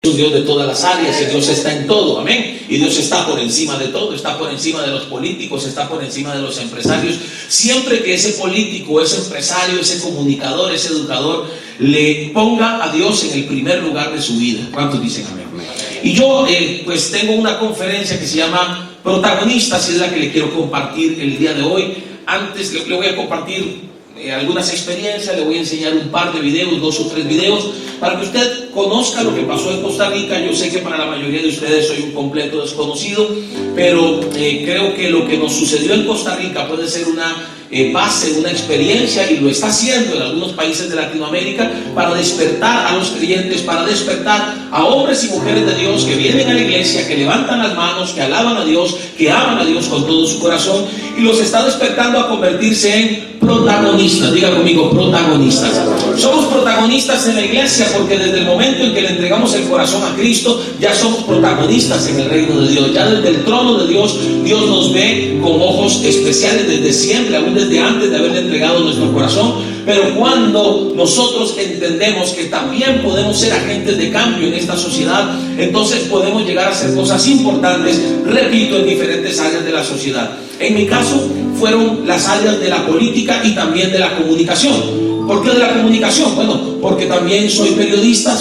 Es un Dios de todas las áreas y Dios está en todo, amén. Y Dios está por encima de todo, está por encima de los políticos, está por encima de los empresarios. Siempre que ese político, ese empresario, ese comunicador, ese educador le ponga a Dios en el primer lugar de su vida. ¿Cuántos dicen amén? Y yo pues tengo una conferencia que se llama Protagonistas, y es la que le quiero compartir el día de hoy. Antes le voy a compartir algunas experiencias, le voy a enseñar un par de videos, 2 o 3 videos, para que usted conozca lo que pasó en Costa Rica. Yo sé que para la mayoría de ustedes soy un completo desconocido, pero creo que lo que nos sucedió en Costa Rica puede ser una base, una experiencia, y lo está haciendo en algunos países de Latinoamérica, para despertar a los creyentes, para despertar a hombres y mujeres de Dios que vienen a la iglesia, que levantan las manos, que alaban a Dios, que aman a Dios con todo su corazón, y los está despertando a convertirse en protagonistas. Diga conmigo, protagonistas. Somos protagonistas en la iglesia porque desde el momento en que le entregamos el corazón a Cristo, ya somos protagonistas en el reino de Dios. Ya desde el trono de Dios, Dios nos ve con ojos especiales desde siempre, aún desde antes de haberle entregado nuestro corazón. Pero cuando nosotros entendemos que también podemos ser agentes de cambio en esta sociedad, entonces podemos llegar a hacer cosas importantes, repito, en diferentes áreas de la sociedad. En mi caso fueron las áreas de la política y también de la comunicación. ¿Por qué de la comunicación? Bueno, porque también soy periodista,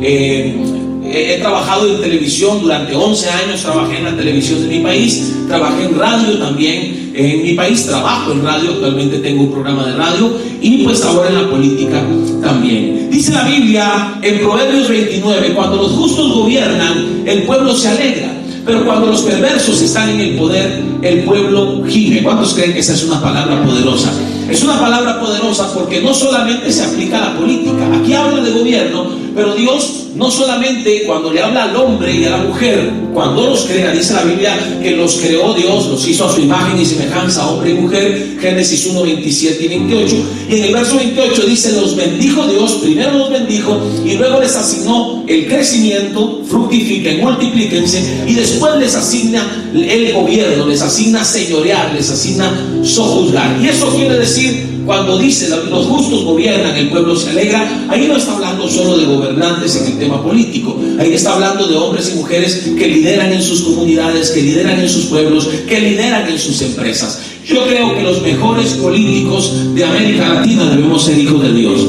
he trabajado en televisión durante 11 años, trabajé en la televisión de mi país, trabajé en radio también en mi país, trabajo en radio, actualmente tengo un programa de radio, y pues ahora en la política también. Dice la Biblia en Proverbios 29, cuando los justos gobiernan, el pueblo se alegra, pero cuando los perversos están en el poder, el pueblo gime. ¿Cuántos creen que esa es una palabra poderosa? Es una palabra poderosa porque no solamente se aplica a la política. Aquí habla de gobierno, pero Dios no solamente cuando le habla al hombre y a la mujer, cuando los crea, dice la Biblia que los creó Dios, los hizo a su imagen y semejanza, hombre y mujer, Génesis 1, 27 y 28. Y en el verso 28 dice, los bendijo Dios, primero los bendijo y luego les asignó el crecimiento, fructifiquen, multiplíquense, y después les asigna el gobierno, les asigna señorear, les asigna sojuzgar. Y eso quiere decir, cuando dice los justos gobiernan, el pueblo se alegra, ahí no está hablando solo de gobernantes en el tema político, ahí está hablando de hombres y mujeres que lideran en sus comunidades, que lideran en sus pueblos, que lideran en sus empresas. Yo creo que los mejores políticos de América Latina debemos ser hijos de Dios.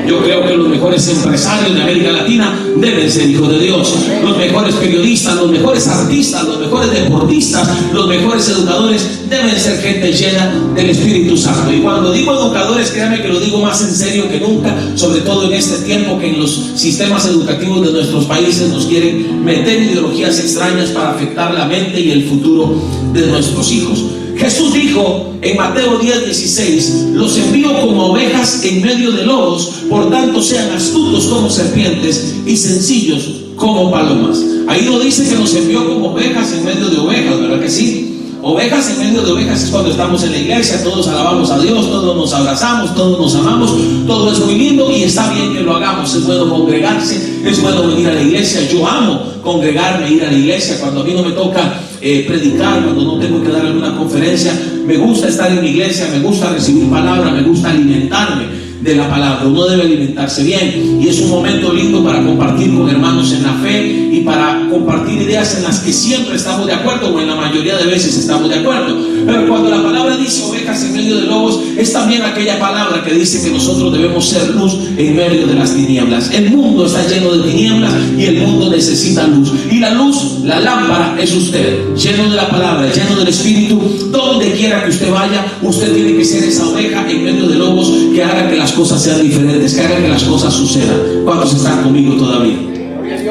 Yo creo que los mejores empresarios de América Latina deben ser hijos de Dios. Los mejores periodistas, los mejores artistas, los mejores deportistas, los mejores educadores deben ser gente llena del Espíritu Santo. Y cuando digo educadores, créanme que lo digo más en serio que nunca, sobre todo en este tiempo que en los sistemas educativos de nuestros países nos quieren meter ideologías extrañas para afectar la mente y el futuro de nuestros hijos. Jesús dijo en Mateo 10:16, los envío como ovejas en medio de lobos, por tanto sean astutos como serpientes y sencillos como palomas. Ahí no dice que nos envió como ovejas en medio de ovejas, ¿verdad que sí? Ovejas en medio de ovejas es cuando estamos en la iglesia, todos alabamos a Dios, todos nos abrazamos, todos nos amamos, todo es muy lindo y está bien que lo hagamos. Es bueno congregarse, es bueno venir a la iglesia. Yo amo congregarme, ir a la iglesia. Cuando a mí no me toca predicar, cuando no tengo que dar alguna conferencia, me gusta estar en la iglesia, me gusta recibir palabra, me gusta alimentarme de la palabra. Uno debe alimentarse bien y es un momento lindo para compartir con hermanos en la fe y para compartir ideas en las que siempre estamos de acuerdo, o en la mayoría de veces estamos de acuerdo. Pero cuando la palabra dice ovejas en medio de lobos, es también aquella palabra que dice que nosotros debemos ser luz en medio de las tinieblas. El mundo está lleno de tinieblas y el mundo necesita luz, y la luz, la lámpara, es usted, lleno de la palabra, lleno del Espíritu. Donde quiera que usted vaya, usted tiene que ser esa oveja en medio de lobos que haga que las cosas sean diferentes, que haga que las cosas sucedan. ¿Cuántos están conmigo todavía?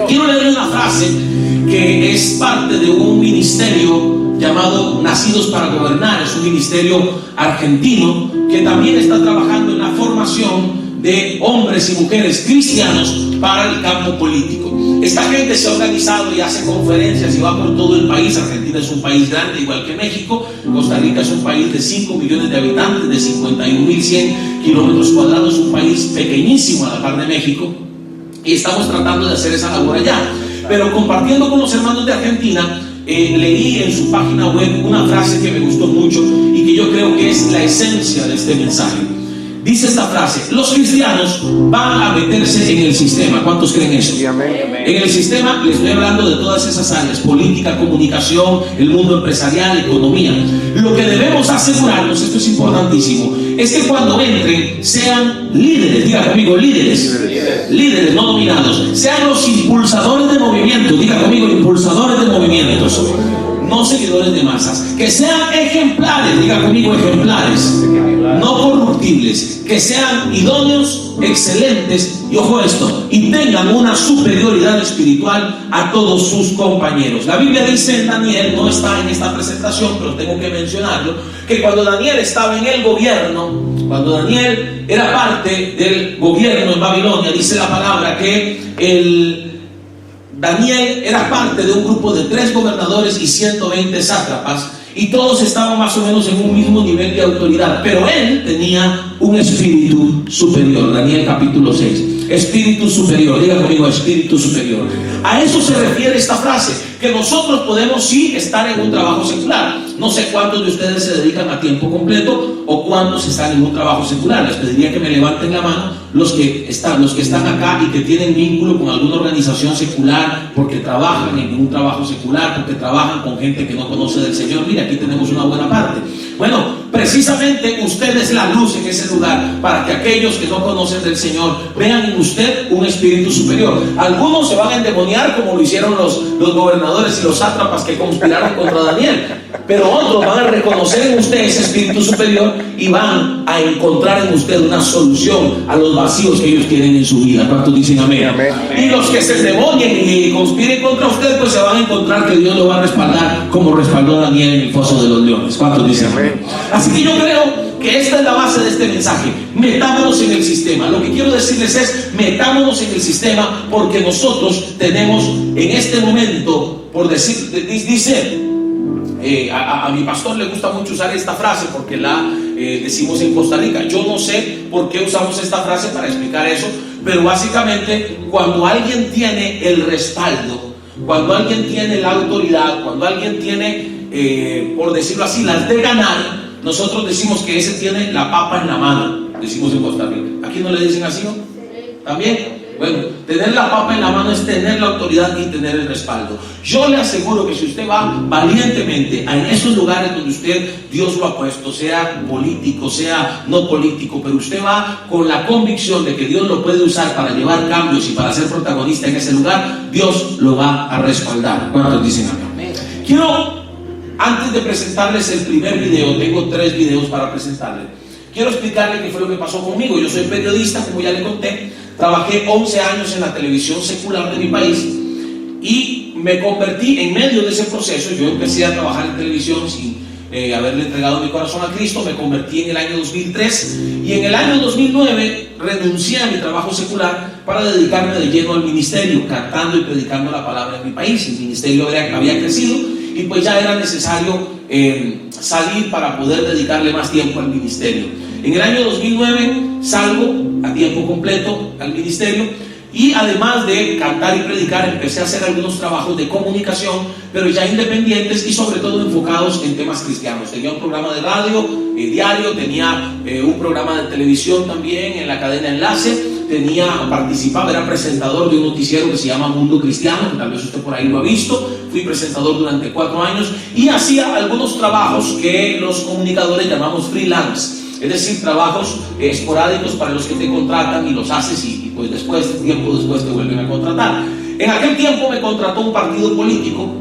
Quiero leer una frase que es parte de un ministerio llamado Nacidos para Gobernar. Es un ministerio argentino que también está trabajando en la formación de hombres y mujeres cristianos para el campo político. Esta gente se ha organizado y hace conferencias y va por todo el país. Argentina es un país grande, igual que México. Costa Rica es un país de 5 millones de habitantes, de 51.100 kilómetros cuadrados, un país pequeñísimo a la par de México, y estamos tratando de hacer esa labor allá. Pero compartiendo con los hermanos de Argentina, leí en su página web una frase que me gustó mucho y que yo creo que es la esencia de este mensaje. dice esta frase: los cristianos van a meterse en el sistema. ¿Cuántos creen eso? En el sistema les estoy hablando de todas esas áreas: política, comunicación, el mundo empresarial, economía. Lo que debemos asegurarnos, esto es importantísimo, es que cuando entren sean líderes. Diga conmigo, líderes, no dominados. Sean los impulsadores de movimientos. Diga conmigo, impulsadores de movimientos, no seguidores de masas. Que sean ejemplares. Diga conmigo, ejemplares, no corruptibles. Que sean idóneos, excelentes, y ojo esto, y tengan una superioridad espiritual a todos sus compañeros. La Biblia dice en Daniel, no está en esta presentación, pero tengo que mencionarlo, que cuando Daniel estaba en el gobierno, cuando Daniel era parte del gobierno en Babilonia, dice la palabra que Daniel era parte de un grupo de 3 gobernadores y 120 sátrapas, y todos estaban más o menos en un mismo nivel de autoridad, pero él tenía un espíritu superior. Daniel capítulo 6, espíritu superior. Diga conmigo, espíritu superior. A eso se refiere esta frase, que nosotros podemos sí estar en un trabajo secular. No sé cuántos de ustedes se dedican a tiempo completo o cuántos están en un trabajo secular. Les pediría que me levanten la mano los que están acá y que tienen vínculo con alguna organización secular, porque trabajan en un trabajo secular, porque trabajan con gente que no conoce del Señor. Mira, aquí tenemos una buena parte. Bueno, precisamente usted es la luz en ese lugar, para que aquellos que no conocen del Señor vean en usted un espíritu superior. Algunos se van a endemoniar, como lo hicieron los gobernadores y los sátrapas que conspiraron contra Daniel, pero otros van a reconocer en usted ese espíritu superior y van a encontrar en usted una solución a los vacíos que ellos tienen en su vida. ¿Cuántos dicen amén? Y los que se endemonien y conspiren contra usted, pues se van a encontrar que Dios lo va a respaldar, como respaldó a Daniel en el foso de los leones. ¿Cuántos dicen amén? Así que yo creo que esta es la base de este mensaje. Metámonos en el sistema. Lo que quiero decirles es: metámonos en el sistema, porque nosotros tenemos en este momento, por decir, dice, a mi pastor le gusta mucho usar esta frase porque la decimos en Costa Rica. Yo no sé por qué usamos esta frase para explicar eso, pero básicamente cuando alguien tiene el respaldo, cuando alguien tiene la autoridad, cuando alguien tiene, por decirlo así, las de ganar, nosotros decimos que ese tiene la papa en la mano, decimos en Costa Rica. ¿Aquí no le dicen así, no? ¿También? Bueno, tener la papa en la mano es tener la autoridad y tener el respaldo. Yo le aseguro que si usted va valientemente en esos lugares donde Dios lo ha puesto, sea político, sea no político, pero usted va con la convicción de que Dios lo puede usar para llevar cambios y para ser protagonista en ese lugar, Dios lo va a respaldar. ¿Cuántos dicen amén? Quiero, antes de presentarles el primer video, tengo 3 videos para presentarles. Quiero explicarle qué fue lo que pasó conmigo. Yo soy periodista, como ya le conté. Trabajé 11 años en la televisión secular de mi país y me convertí en medio de ese proceso. Yo empecé a trabajar en televisión sin haberle entregado mi corazón a Cristo. Me convertí en el año 2003 y en el año 2009 renuncié a mi trabajo secular para dedicarme de lleno al ministerio, cantando y predicando la palabra en mi país. El ministerio había crecido y pues ya era necesario salir para poder dedicarle más tiempo al ministerio. En el año 2009 salgo a tiempo completo al ministerio y además de cantar y predicar empecé a hacer algunos trabajos de comunicación, pero ya independientes y sobre todo enfocados en temas cristianos. Tenía un programa de radio diario, tenía un programa de televisión también en la cadena Enlace, participaba, era presentador de un noticiero que se llama Mundo Cristiano, que tal vez usted por ahí lo ha visto. Fui presentador durante 4 años y hacía algunos trabajos que los comunicadores llamamos freelance. Es decir, trabajos esporádicos para los que te contratan y los haces y pues tiempo después te vuelven a contratar. En aquel tiempo me contrató un partido político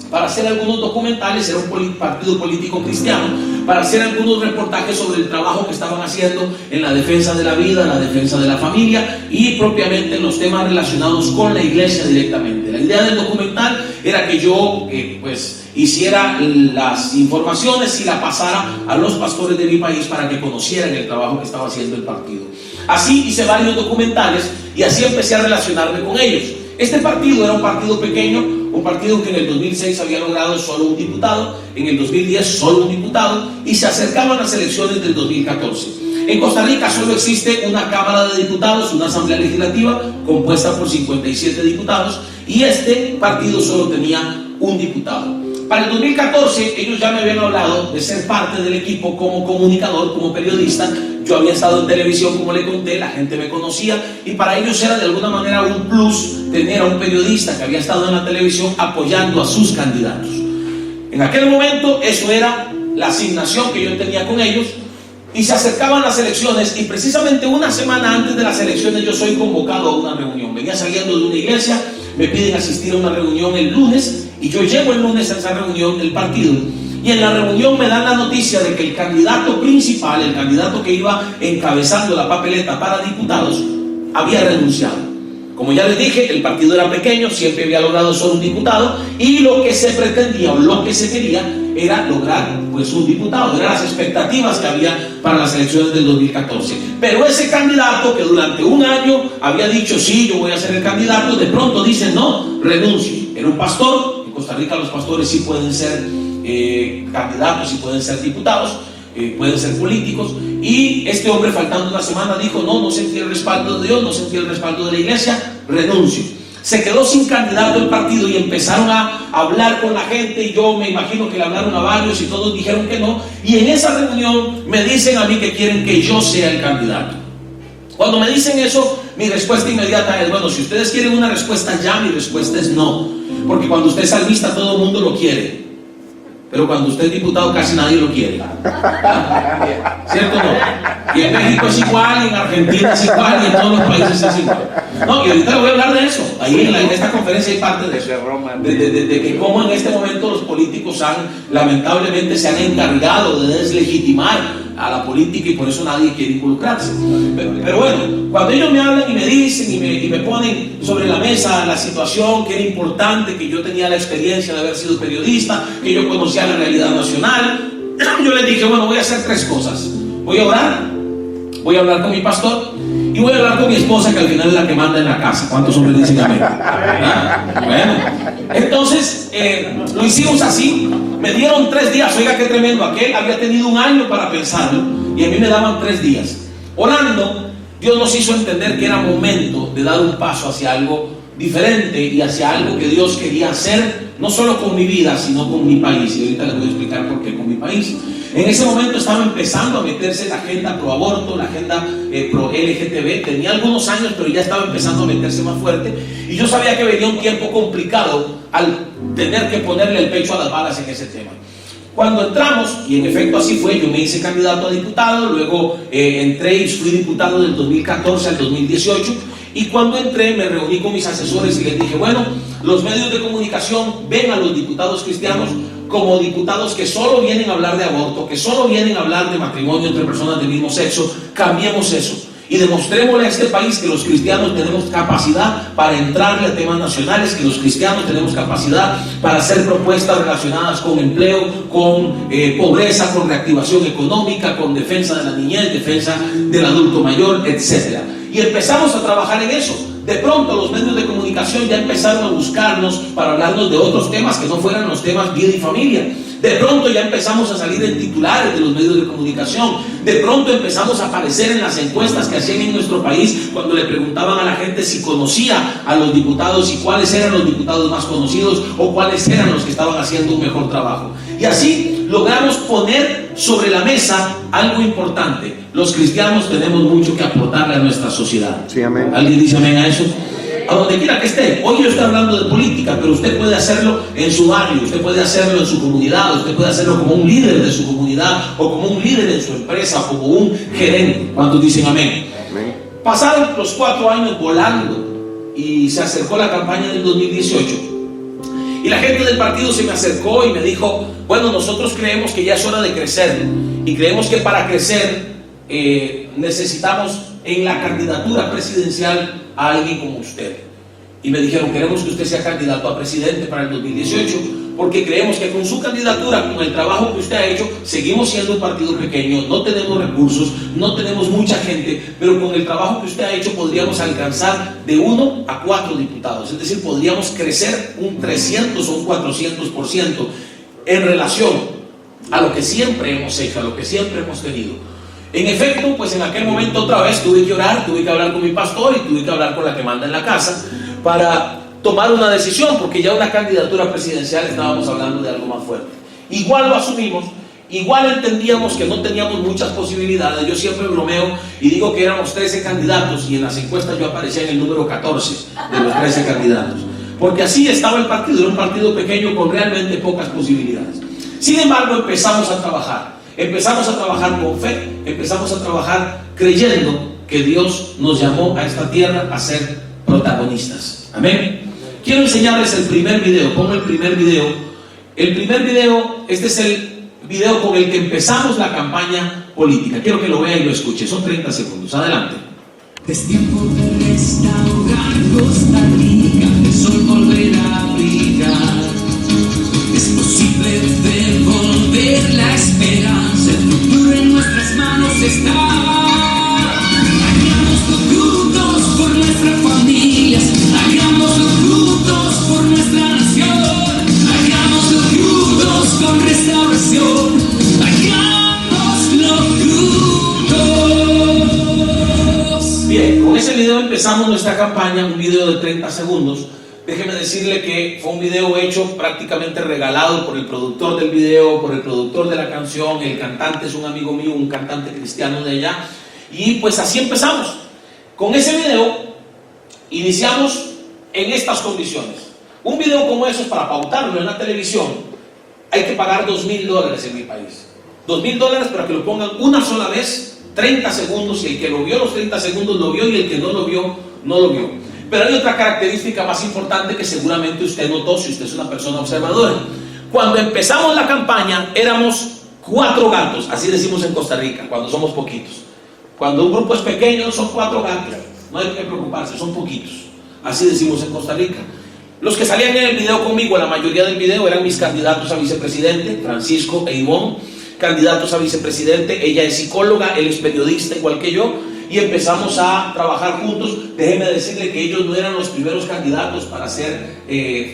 para hacer algunos documentales, era un partido político cristiano, para hacer algunos reportajes sobre el trabajo que estaban haciendo en la defensa de la vida, la defensa de la familia y propiamente en los temas relacionados con la iglesia directamente. La idea del documental era que yo hiciera las informaciones y la pasara a los pastores de mi país para que conocieran el trabajo que estaba haciendo el partido. Así hice varios documentales y así empecé a relacionarme con ellos. Este partido era un partido pequeño, un partido que en el 2006 había logrado solo un diputado, en el 2010 solo un diputado y se acercaban las elecciones del 2014. En Costa Rica solo existe una Cámara de Diputados, una Asamblea Legislativa compuesta por 57 diputados y este partido solo tenía un diputado. Para el 2014 ellos ya me habían hablado de ser parte del equipo como comunicador, como periodista, yo había estado en televisión, como le conté, la gente me conocía, y para ellos era de alguna manera un plus tener a un periodista que había estado en la televisión apoyando a sus candidatos. En aquel momento eso era la asignación que yo tenía con ellos, y se acercaban las elecciones, y precisamente una semana antes de las elecciones yo soy convocado a una reunión. Venía saliendo de una iglesia, me piden asistir a una reunión el lunes, y yo llego el lunes a esa reunión del partido, y en la reunión me dan la noticia de que el candidato principal, el candidato que iba encabezando la papeleta para diputados, había renunciado. Como ya les dije, el partido era pequeño, siempre había logrado solo un diputado, y lo que se pretendía o lo que se quería era lograr pues un diputado. Eran las expectativas que había para las elecciones del 2014. Pero ese candidato que durante un año había dicho sí, yo voy a ser el candidato, de pronto dice no, renuncio. Era un pastor. En Costa Rica los pastores sí pueden ser candidatos y pueden ser diputados, pueden ser políticos, y este hombre, faltando una semana, dijo no sentí el respaldo de Dios, no sentí el respaldo de la iglesia, renuncio. Se quedó sin candidato el partido, y empezaron a hablar con la gente, y yo me imagino que le hablaron a varios y todos dijeron que no, y en esa reunión me dicen a mí que quieren que yo sea el candidato. Cuando me dicen eso, mi respuesta inmediata es, bueno, si ustedes quieren una respuesta ya, mi respuesta es no, porque cuando usted es salmista todo el mundo lo quiere, pero cuando usted es diputado casi nadie lo quiere. ¿Cierto o no? Y en México es igual, y en Argentina es igual, y en todos los países es igual. No, y ahorita le voy a hablar de eso. Ahí en esta conferencia hay parte de eso. De que cómo en este momento los políticos lamentablemente se han encargado de deslegitimar a la política, y por eso nadie quiere involucrarse. Pero bueno, cuando ellos me hablan y me dicen y me ponen sobre la mesa la situación, que era importante, que yo tenía la experiencia de haber sido periodista, que yo conocía la realidad nacional, yo les dije, bueno, voy a hacer tres cosas. Voy a orar, voy a hablar con mi pastor, y voy a hablar con mi esposa, que al final es la que manda en la casa. ¿Cuántos hombres dicen amén? Bueno, entonces lo hicimos así. Me dieron 3 días, oiga qué tremendo. Aquel había tenido un año para pensarlo, y a mí me daban 3 días. Orando, Dios nos hizo entender que era momento de dar un paso hacia algo diferente y hacia algo que Dios quería hacer, no solo con mi vida, sino con mi país. Y ahorita les voy a explicar por qué con mi país. En ese momento estaba empezando a meterse la agenda pro aborto, la agenda pro LGTB. Tenía algunos años, pero ya estaba empezando a meterse más fuerte, y yo sabía que venía un tiempo complicado al tener que ponerle el pecho a las balas en ese tema. Cuando entramos, y en efecto así fue, yo me hice candidato a diputado, luego entré y fui diputado del 2014 al 2018, y cuando entré me reuní con mis asesores y les dije, bueno, los medios de comunicación ven a los diputados cristianos como diputados que solo vienen a hablar de aborto, que solo vienen a hablar de matrimonio entre personas del mismo sexo. Cambiemos eso y demostrémosle a este país que los cristianos tenemos capacidad para entrarle a temas nacionales, que los cristianos tenemos capacidad para hacer propuestas relacionadas con empleo, con pobreza, con reactivación económica, con defensa de la niñez, defensa del adulto mayor, etc. Y empezamos a trabajar en eso. De pronto los medios de comunicación ya empezaron a buscarnos para hablarnos de otros temas que no fueran los temas vida y familia. De pronto ya empezamos a salir en titulares de los medios de comunicación. De pronto empezamos a aparecer en las encuestas que hacían en nuestro país, cuando le preguntaban a la gente si conocía a los diputados y cuáles eran los diputados más conocidos o cuáles eran los que estaban haciendo un mejor trabajo. Y así logramos poner sobre la mesa algo importante. Los cristianos tenemos mucho que aportarle a nuestra sociedad. Sí, amén. ¿Alguien dice amén a eso? A donde quiera que esté. Hoy yo estoy hablando de política, pero usted puede hacerlo en su barrio, usted puede hacerlo en su comunidad, usted puede hacerlo como un líder de su comunidad, o como un líder en su empresa, o como un gerente. ¿Cuántos dicen amén? Amén. Pasaron los 4 años volando, y se acercó la campaña del 2018. Y la gente del partido se me acercó y me dijo, bueno, nosotros creemos que ya es hora de crecer, y creemos que para crecer necesitamos en la candidatura presidencial a alguien como usted. Y me dijeron, queremos que usted sea candidato a presidente para el 2018, porque creemos que con su candidatura, con el trabajo que usted ha hecho, seguimos siendo un partido pequeño, no tenemos recursos, no tenemos mucha gente, pero con el trabajo que usted ha hecho podríamos alcanzar de 1 a 4 diputados, es decir, podríamos crecer un 300 o un 400% en relación a lo que siempre hemos hecho, a lo que siempre hemos tenido. En efecto, pues en aquel momento otra vez tuve que orar, tuve que hablar con mi pastor y tuve que hablar con la que manda en la casa para tomar una decisión, porque ya una candidatura presidencial estábamos hablando de algo más fuerte. Igual lo asumimos, igual entendíamos que no teníamos muchas posibilidades. Yo siempre bromeo y digo que éramos 13 candidatos y en las encuestas yo aparecía en el número 14 de los 13 candidatos, porque así estaba el partido. Era un partido pequeño con realmente pocas posibilidades. Sin embargo, empezamos a trabajar con fe, empezamos a trabajar creyendo que Dios nos llamó a esta tierra a ser protagonistas. Amén. Quiero enseñarles el primer video. Pongo el primer video. El primer video, este es el video con el que empezamos la campaña política. Quiero que lo vea y lo escuche. Son 30 segundos. Adelante. Es tiempo de restaurar Costa Rica, el sol volverá a brillar. Es posible devolver la esperanza, el futuro en nuestras manos está. Hagámoslo juntos por nuestras familias, hagámoslo juntos por nuestra nación, hagámoslo juntos con restauración, hagámoslo juntos. Bien, con ese video empezamos nuestra campaña, un video de 30 segundos. Déjeme decirle que fue un video hecho prácticamente regalado por el productor del video, por el productor de la canción. El cantante es un amigo mío, un cantante cristiano de allá. Y pues así empezamos. Con ese video iniciamos en estas condiciones. Un video como eso, para pautarlo en la televisión, hay que pagar $2,000 en mi país. $2,000 para que lo pongan una sola vez, 30 segundos, y el que lo vio los 30 segundos lo vio, y el que no lo vio, no lo vio. Pero hay otra característica más importante que seguramente usted notó si usted es una persona observadora. Cuando empezamos la campaña éramos 4 gatos, así decimos en Costa Rica, cuando somos poquitos. Cuando un grupo es pequeño son 4 gatos, no hay que preocuparse, son poquitos. Así decimos en Costa Rica. Los que salían en el video conmigo, la mayoría del video eran mis candidatos a vicepresidente, Francisco e Ivonne, candidatos a vicepresidente. Ella es psicóloga, él es periodista igual que yo, y empezamos a trabajar juntos. Déjeme decirle que ellos no eran los primeros candidatos para ser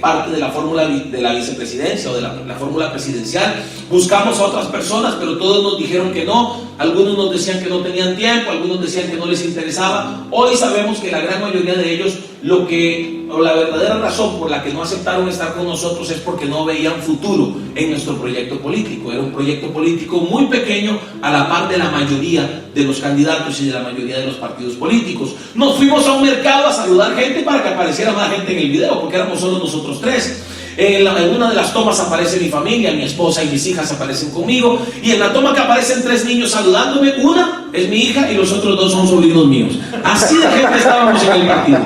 parte de la fórmula de la vicepresidencia o de la fórmula presidencial. Buscamos a otras personas, pero todos nos dijeron que no. Algunos nos decían que no tenían tiempo, algunos decían que no les interesaba. Hoy sabemos que la gran mayoría de ellos, la verdadera razón por la que no aceptaron estar con nosotros es porque no veían futuro en nuestro proyecto político. Era un proyecto político muy pequeño a la par de la mayoría de los candidatos y de la mayoría de los partidos políticos. Nos fuimos a un mercado a saludar gente para que apareciera más gente en el video, porque éramos solo nosotros 3. En una de las tomas aparece mi familia, mi esposa y mis hijas aparecen conmigo, y en la toma que aparecen 3 niños saludándome, una es mi hija y los otros 2 son sobrinos míos. Así de gente estábamos en el partido.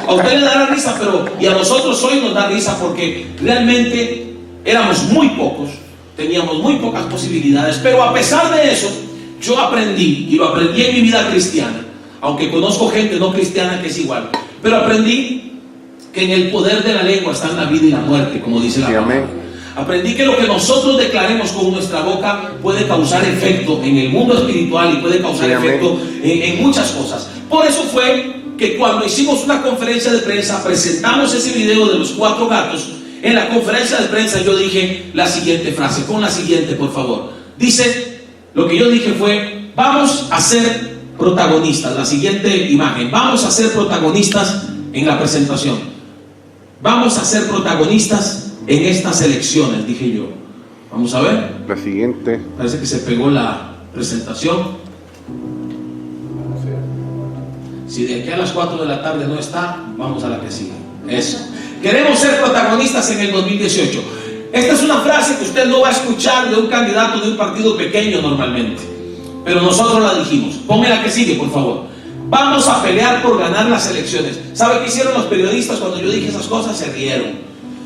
A usted le dará risa, y a nosotros hoy nos da risa, porque realmente éramos muy pocos, teníamos muy pocas posibilidades. Pero a pesar de eso, yo aprendí, y lo aprendí en mi vida cristiana, aunque conozco gente no cristiana que es igual, pero aprendí que en el poder de la lengua están la vida y la muerte, como dice la palabra. Aprendí que lo que nosotros declaremos con nuestra boca puede causar efecto en el mundo espiritual y puede causar efecto en muchas cosas. Por eso fue que cuando hicimos una conferencia de prensa, presentamos ese video de los 4 gatos. En la conferencia de prensa yo dije la siguiente frase, con la siguiente por favor. Dice, lo que yo dije fue: vamos a ser protagonistas. La siguiente imagen: vamos a ser protagonistas en la presentación. Vamos a ser protagonistas en estas elecciones, dije yo. Vamos a ver. La siguiente. Parece que se pegó la presentación. Si de aquí a las 4 de la tarde no está, vamos a la que sigue. Eso. Queremos ser protagonistas en el 2018. Esta es una frase que usted no va a escuchar de un candidato de un partido pequeño normalmente, pero nosotros la dijimos. Ponme la que sigue, por favor. Vamos a pelear por ganar las elecciones. ¿Sabe qué hicieron los periodistas cuando yo dije esas cosas? Se rieron.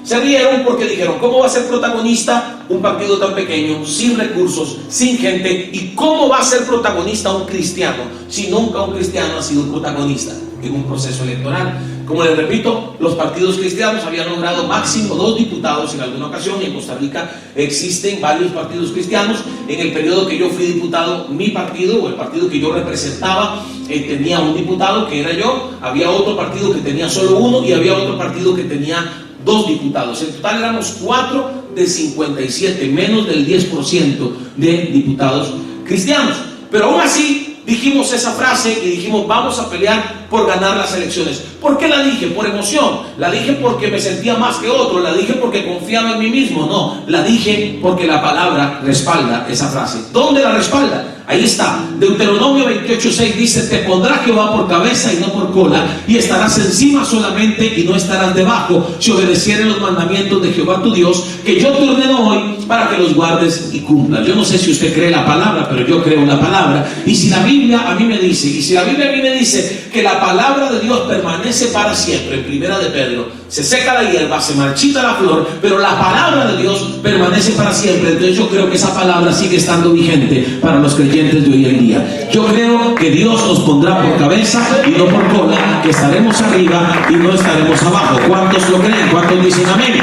Se rieron porque dijeron: ¿cómo va a ser protagonista un partido tan pequeño, sin recursos, sin gente? ¿Y cómo va a ser protagonista un cristiano si nunca un cristiano ha sido protagonista en un proceso electoral? Como les repito, los partidos cristianos habían logrado máximo 2 diputados en alguna ocasión, y en Costa Rica existen varios partidos cristianos. En el periodo que yo fui diputado, mi partido, o el partido que yo representaba, tenía un diputado, que era yo. Había otro partido que tenía solo 1, y había otro partido que tenía 2 diputados. En total éramos 4 de 57, menos del 10% de diputados cristianos. Pero aún así, dijimos esa frase y dijimos, vamos a pelear por ganar las elecciones. ¿Por qué la dije? Por emoción. La dije porque me sentía más que otro. La dije porque confiaba en mí mismo. No, la dije porque la palabra respalda esa frase. ¿Dónde la respalda? Ahí está. Deuteronomio 28:6 dice: te pondrá Jehová por cabeza y no por cola, y estarás encima solamente y no estarás debajo, si obedecieren los mandamientos de Jehová tu Dios, que yo te ordeno hoy, para que los guardes y cumplas. Yo no sé si usted cree la palabra, pero yo creo la palabra. Y si la Biblia a mí me dice, que la palabra de Dios permanece para siempre, en Primera de Pedro, se seca la hierba, se marchita la flor, pero la palabra de Dios permanece para siempre. Entonces yo creo que esa palabra sigue estando vigente para los creyentes de hoy en día. Yo creo que Dios nos pondrá por cabeza y no por cola, que estaremos arriba y no estaremos abajo. ¿Cuántos lo creen? ¿Cuántos dicen amén?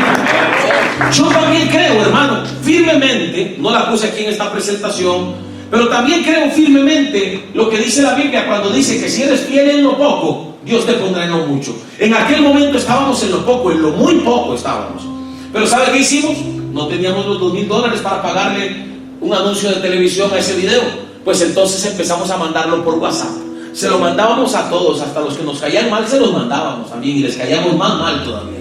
Yo también creo, hermano, firmemente, no la puse aquí en esta presentación, pero también creo firmemente lo que dice la Biblia cuando dice que si eres fiel en lo poco, Dios te pondrá en lo mucho. En aquel momento estábamos en lo poco, en lo muy poco estábamos. Pero ¿sabe qué hicimos? No teníamos los $2,000 para pagarle un anuncio de televisión a ese video. Pues entonces empezamos a mandarlo por WhatsApp. Se lo mandábamos a todos, hasta los que nos caían mal se los mandábamos también, y les caíamos más mal todavía.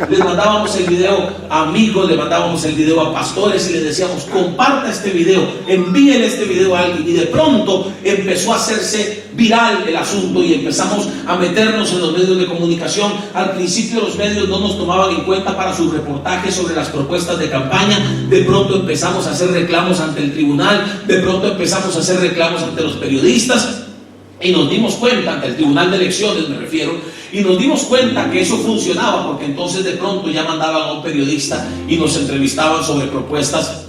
Les mandábamos el video a amigos, le mandábamos el video a pastores y les decíamos: comparta este video, envíen este video a alguien. Y de pronto empezó a hacerse viral el asunto y empezamos a meternos en los medios de comunicación. Al principio los medios no nos tomaban en cuenta para sus reportajes sobre las propuestas de campaña. De pronto empezamos a hacer reclamos ante el tribunal, de pronto empezamos a hacer reclamos ante los periodistas. Y nos dimos cuenta, ante el Tribunal de Elecciones me refiero, y nos dimos cuenta que eso funcionaba, porque entonces de pronto ya mandaban a un periodista y nos entrevistaban sobre propuestas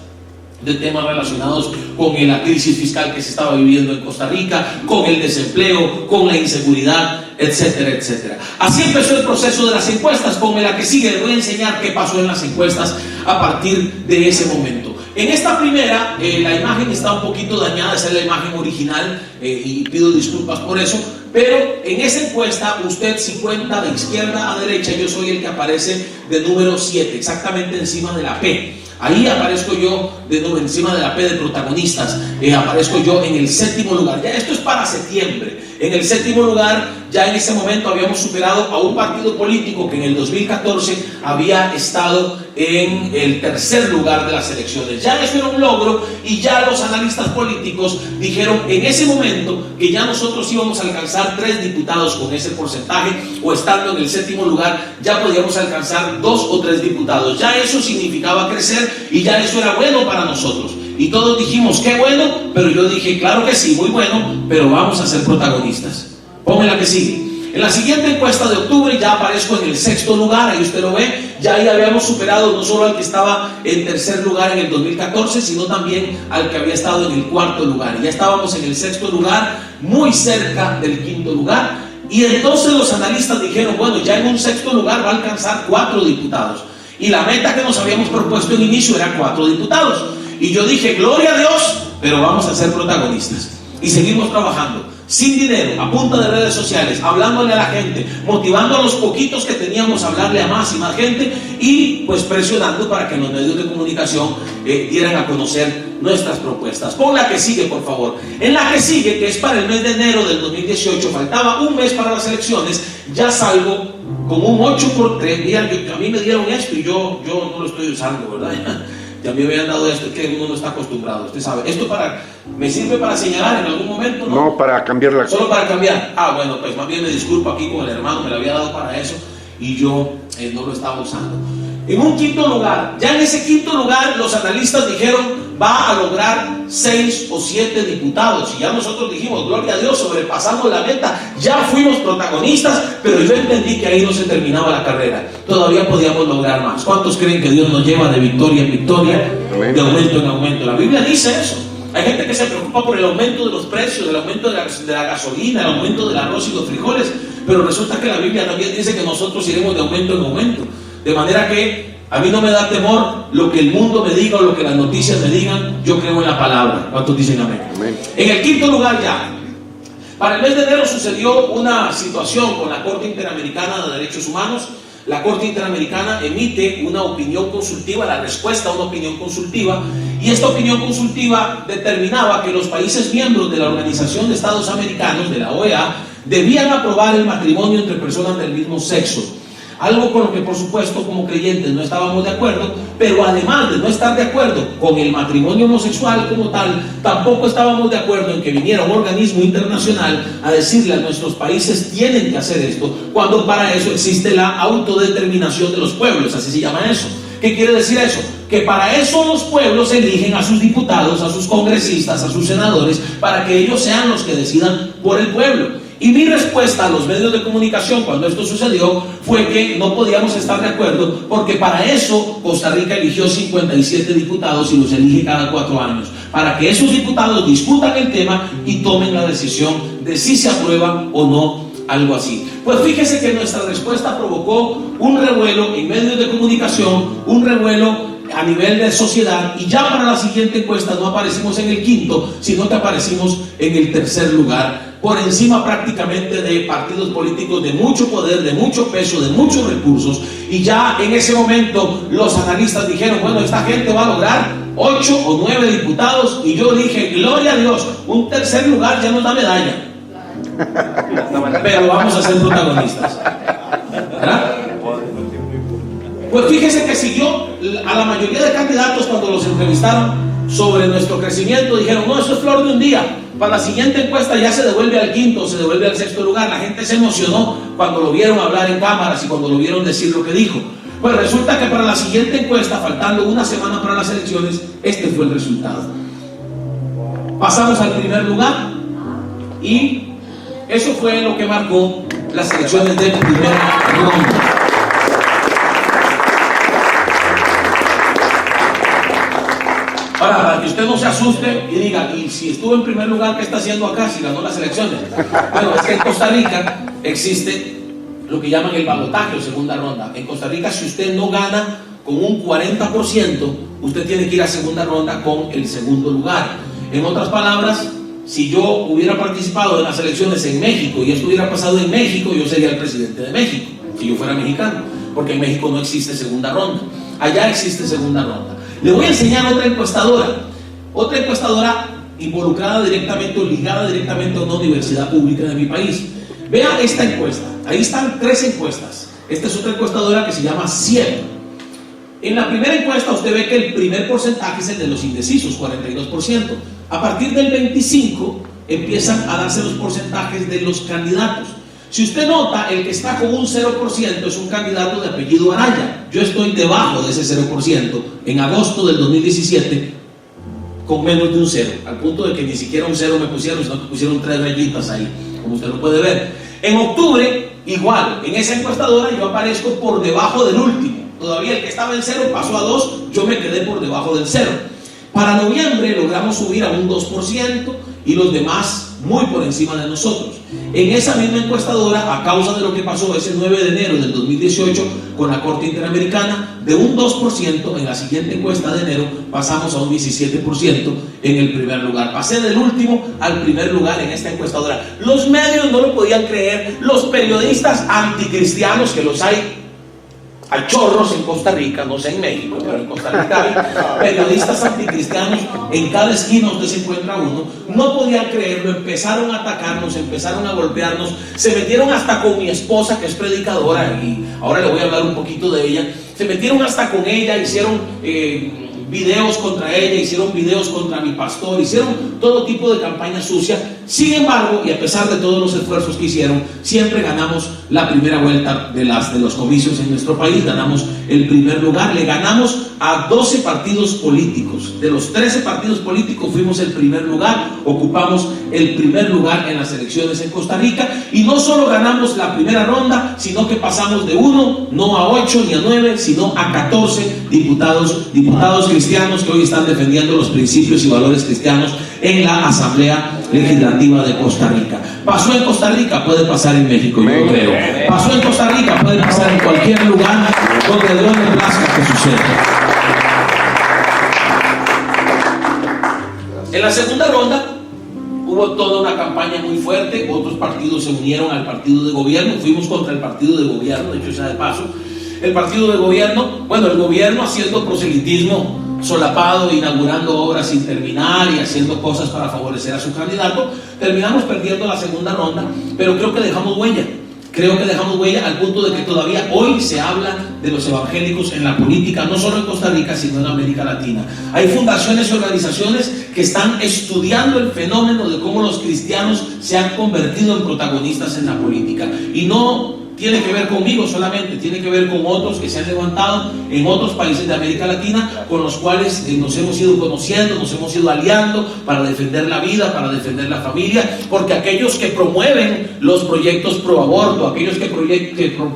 de temas relacionados con la crisis fiscal que se estaba viviendo en Costa Rica, con el desempleo, con la inseguridad, etcétera, etcétera. Así empezó el proceso de las encuestas. Ponme la que sigue, les voy a enseñar qué pasó en las encuestas a partir de ese momento. En esta primera, la imagen está un poquito dañada, esa es la imagen original, y pido disculpas por eso, pero en esa encuesta, usted si cuenta de izquierda a derecha, yo soy el que aparece de número 7, exactamente encima de la P. Ahí aparezco yo encima de la P de protagonistas, aparezco yo en el 7º lugar. Ya esto es para septiembre. En el 7º lugar, ya en ese momento habíamos superado a un partido político que en el 2014 había estado en el 3er lugar de las elecciones. Ya eso era un logro, y ya los analistas políticos dijeron en ese momento que ya nosotros íbamos a alcanzar 3 diputados con ese porcentaje, o estando en el 7º lugar ya podíamos alcanzar 2 o 3 diputados. Ya eso significaba crecer y ya eso era bueno para nosotros. Y todos dijimos, qué bueno, pero yo dije, claro que sí, muy bueno, pero vamos a ser protagonistas. Ponme la que sigue. En la siguiente encuesta de octubre ya aparezco en el 6º lugar, ahí usted lo ve, ya ahí habíamos superado no solo al que estaba en 3er lugar en el 2014, sino también al que había estado en el 4º lugar. Ya estábamos en el 6º lugar, muy cerca del 5º lugar, y entonces los analistas dijeron, bueno, ya en un 6º lugar va a alcanzar 4 diputados. Y la meta que nos habíamos propuesto en inicio era 4 diputados. Y yo dije, gloria a Dios, pero vamos a ser protagonistas. Y seguimos trabajando, sin dinero, a punta de redes sociales, hablándole a la gente, motivando a los poquitos que teníamos a hablarle a más y más gente, y pues presionando para que los medios de comunicación dieran a conocer nuestras propuestas. Pon la que sigue, por favor. En la que sigue, que es para el mes de enero del 2018, faltaba un mes para las elecciones, ya salgo con un 8x3. Mira, a mí me dieron esto y yo no lo estoy usando, ¿verdad? Ya me habían dado esto, es que uno no está acostumbrado, usted sabe. ¿Esto me sirve para señalar en algún momento? No, para cambiar la... Solo para cambiar. Bueno, pues más bien me disculpo aquí con el hermano, me lo había dado para eso y yo no lo estaba usando. En un 5º lugar, ya en ese 5º lugar los analistas dijeron, va a lograr 6 o 7 diputados, y ya nosotros dijimos, gloria a Dios, sobrepasamos la meta, ya fuimos protagonistas, pero yo entendí que ahí no se terminaba la carrera, todavía podíamos lograr más. ¿Cuántos creen que Dios nos lleva de victoria en victoria, de aumento en aumento? La Biblia dice eso. Hay gente que se preocupa por el aumento de los precios, el aumento de la gasolina, el aumento del arroz y los frijoles, pero resulta que la Biblia también dice que nosotros iremos de aumento en aumento. De manera que a mí no me da temor lo que el mundo me diga o lo que las noticias me digan. Yo creo en la palabra. ¿Cuántos dicen amén? Amén. En el 5º lugar ya, para el mes de enero sucedió una situación con la Corte Interamericana de Derechos Humanos. La Corte Interamericana emite una opinión consultiva, la respuesta a una opinión consultiva, y esta opinión consultiva determinaba que los países miembros de la Organización de Estados Americanos, de la OEA, debían aprobar el matrimonio entre personas del mismo sexo. Algo con lo que, por supuesto, como creyentes no estábamos de acuerdo, pero además de no estar de acuerdo con el matrimonio homosexual como tal, tampoco estábamos de acuerdo en que viniera un organismo internacional a decirle a nuestros países tienen que hacer esto, cuando para eso existe la autodeterminación de los pueblos, así se llama eso. ¿Qué quiere decir eso? Que para eso los pueblos eligen a sus diputados, a sus congresistas, a sus senadores, para que ellos sean los que decidan por el pueblo. Y mi respuesta a los medios de comunicación cuando esto sucedió fue que no podíamos estar de acuerdo, porque para eso Costa Rica eligió 57 diputados y los elige cada 4 años, para que esos diputados discutan el tema y tomen la decisión de si se aprueba o no algo así. Pues fíjese que nuestra respuesta provocó un revuelo en medios de comunicación, un revuelo a nivel de sociedad, y ya para la siguiente encuesta no aparecimos en el quinto, sino que aparecimos en el tercer lugar, por encima prácticamente de partidos políticos de mucho poder, de mucho peso, de muchos recursos. Y ya en ese momento los analistas dijeron, bueno, esta gente va a lograr 8 o 9 diputados, y yo dije, gloria a Dios, un tercer lugar ya nos da medalla, pero vamos a ser protagonistas, ¿verdad? Pues fíjese que siguió a la mayoría de candidatos cuando los entrevistaron sobre nuestro crecimiento, dijeron, no, eso es flor de un día. Para la siguiente encuesta ya se devuelve al quinto, se devuelve al sexto lugar. La gente se emocionó cuando lo vieron hablar en cámaras y cuando lo vieron decir lo que dijo. Pues resulta que para la siguiente encuesta, faltando una semana para las elecciones, este fue el resultado. Pasamos al primer lugar y eso fue lo que marcó las elecciones de primera ronda. Ahora, para que usted no se asuste y diga, y si estuvo en primer lugar, ¿qué está haciendo acá si ganó las elecciones? Bueno, es que en Costa Rica existe lo que llaman el balotaje o segunda ronda. En Costa Rica, si usted no gana con un 40%, usted tiene que ir a segunda ronda con el segundo lugar. En otras palabras, si yo hubiera participado en las elecciones en México y esto hubiera pasado en México, yo sería el presidente de México, si yo fuera mexicano, porque en México no existe segunda ronda. Allá existe segunda ronda. Le voy a enseñar otra encuestadora involucrada directamente o ligada directamente a una universidad pública de mi país. Vea esta encuesta, ahí están 3 encuestas. Esta es otra encuestadora que se llama CIEP. En la primera encuesta usted ve que el primer porcentaje es el de los indecisos, 42%. A partir del 25 empiezan a darse los porcentajes de los candidatos. Si usted nota, el que está con un 0% es un candidato de apellido Araya. Yo estoy debajo de ese 0%. En agosto del 2017, con menos de un 0, al punto de que ni siquiera un 0 me pusieron, sino que pusieron 3 rayitas ahí, como usted lo puede ver. En octubre, igual, en esa encuestadora yo aparezco por debajo del último. Todavía el que estaba en 0 pasó a 2, yo me quedé por debajo del 0. Para noviembre logramos subir a un 2% y los demás muy por encima de nosotros. En esa misma encuestadora, a causa de lo que pasó ese 9 de enero del 2018 con la Corte Interamericana, de un 2%, en la siguiente encuesta de enero pasamos a un 17% en el primer lugar. Pasé del último al primer lugar en esta encuestadora. Los medios no lo podían creer, los periodistas anticristianos, que los hay a chorros en Costa Rica, no sé en México, pero en Costa Rica hay periodistas anticristianos en cada esquina donde se encuentra uno, no podían creerlo, empezaron a atacarnos, empezaron a golpearnos, se metieron hasta con mi esposa, que es predicadora, y ahora le voy a hablar un poquito de ella. Se metieron hasta con ella, hicieron videos contra ella, hicieron videos contra mi pastor, hicieron todo tipo de campaña sucia. Sin embargo, y a pesar de todos los esfuerzos que hicieron, siempre ganamos la primera vuelta de los comicios en nuestro país, ganamos el primer lugar, le ganamos a 12 partidos políticos. De los 13 partidos políticos fuimos el primer lugar, ocupamos el primer lugar en las elecciones en Costa Rica, y no solo ganamos la primera ronda, sino que pasamos de 1, no a 8 ni a 9, sino a 14 diputados cristianos que hoy están defendiendo los principios y valores cristianos en la Asamblea Legislativa de Costa Rica. Pasó en Costa Rica, puede pasar en México, yo creo. Pasó en Costa Rica, puede pasar en cualquier lugar donde a Dios le plazca que suceda. En la segunda ronda hubo toda una campaña muy fuerte, otros partidos se unieron al partido de gobierno, fuimos contra el partido de gobierno, de hecho sea de paso, el partido de gobierno, bueno, el gobierno haciendo proselitismo solapado, inaugurando obras sin terminar y haciendo cosas para favorecer a su candidato. Terminamos perdiendo la segunda ronda, pero creo que dejamos huella. Creo que dejamos huella al punto de que todavía hoy se habla de los evangélicos en la política, no solo en Costa Rica, sino en América Latina. Hay fundaciones y organizaciones que están estudiando el fenómeno de cómo los cristianos se han convertido en protagonistas en la política. Y no tiene que ver conmigo solamente, tiene que ver con otros que se han levantado en otros países de América Latina, con los cuales nos hemos ido conociendo, nos hemos ido aliando para defender la vida, para defender la familia, porque aquellos que promueven los proyectos pro aborto, aquellos que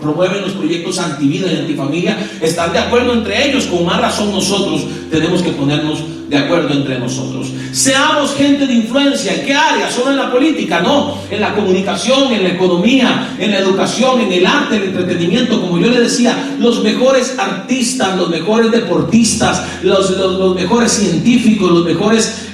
promueven los proyectos antivida y antifamilia, están de acuerdo entre ellos. Con más razón nosotros tenemos que ponernos de acuerdo entre nosotros. Seamos gente de influencia. ¿En qué área? ¿Solo en la política? No, en la comunicación, en la economía, en la educación, en el arte, el entretenimiento. Como yo le decía, los mejores artistas, los mejores deportistas, los mejores científicos, los mejores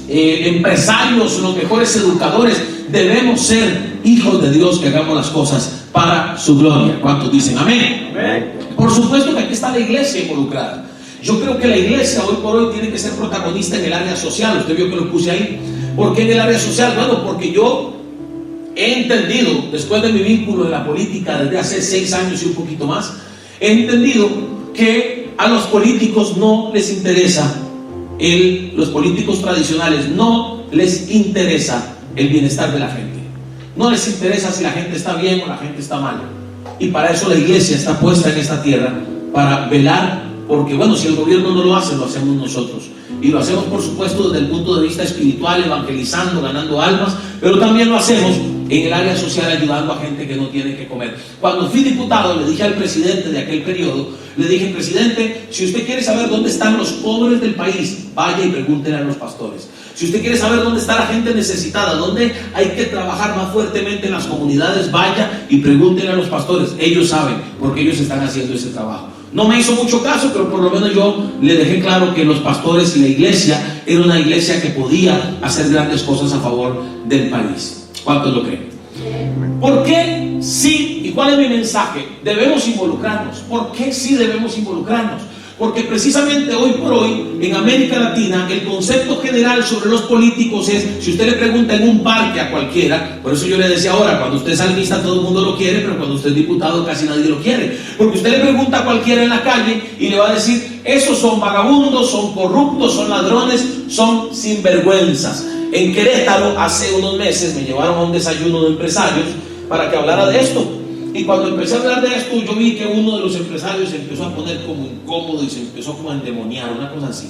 empresarios, los mejores educadores, debemos ser hijos de Dios que hagamos las cosas para su gloria. ¿Cuántos dicen amén? Amén. Por supuesto que aquí está la iglesia involucrada. Yo creo que la iglesia hoy por hoy tiene que ser protagonista en el área social. Usted vio que lo puse ahí. ¿Por qué en el área social? Bueno, porque yo he entendido, después de mi vínculo en la política desde hace 6 años y un poquito más, he entendido que a los políticos no les interesa, los políticos tradicionales no les interesa el bienestar de la gente. No les interesa si la gente está bien o la gente está mal. Y para eso la iglesia está puesta en esta tierra, para velar. Porque bueno, si el gobierno no lo hace, lo hacemos nosotros. Y lo hacemos, por supuesto, desde el punto de vista espiritual, evangelizando, ganando almas, pero también lo hacemos en el área social, ayudando a gente que no tiene que comer. Cuando fui diputado, le dije al presidente de aquel periodo, le dije: presidente, si usted quiere saber dónde están los pobres del país, vaya y pregúntele a los pastores. Si usted quiere saber dónde está la gente necesitada, dónde hay que trabajar más fuertemente en las comunidades, vaya y pregúntele a los pastores. Ellos saben, porque ellos están haciendo ese trabajo. No me hizo mucho caso, pero por lo menos yo le dejé claro que los pastores y la iglesia era una iglesia que podía hacer grandes cosas a favor del país. ¿Cuántos lo creen? ¿Por qué sí? ¿Y cuál es mi mensaje? Debemos involucrarnos. ¿Por qué sí debemos involucrarnos? Porque precisamente hoy por hoy en América Latina el concepto general sobre los políticos es, si usted le pregunta en un parque a cualquiera, por eso yo le decía ahora, cuando usted es salmista todo el mundo lo quiere, pero cuando usted es diputado casi nadie lo quiere, porque usted le pregunta a cualquiera en la calle y le va a decir: esos son vagabundos, son corruptos, son ladrones, son sinvergüenzas. En Querétaro hace unos meses me llevaron a un desayuno de empresarios para que hablara de esto. Y cuando empecé a hablar de esto, yo vi que uno de los empresarios se empezó a poner como incómodo y se empezó como a endemoniar, una cosa así.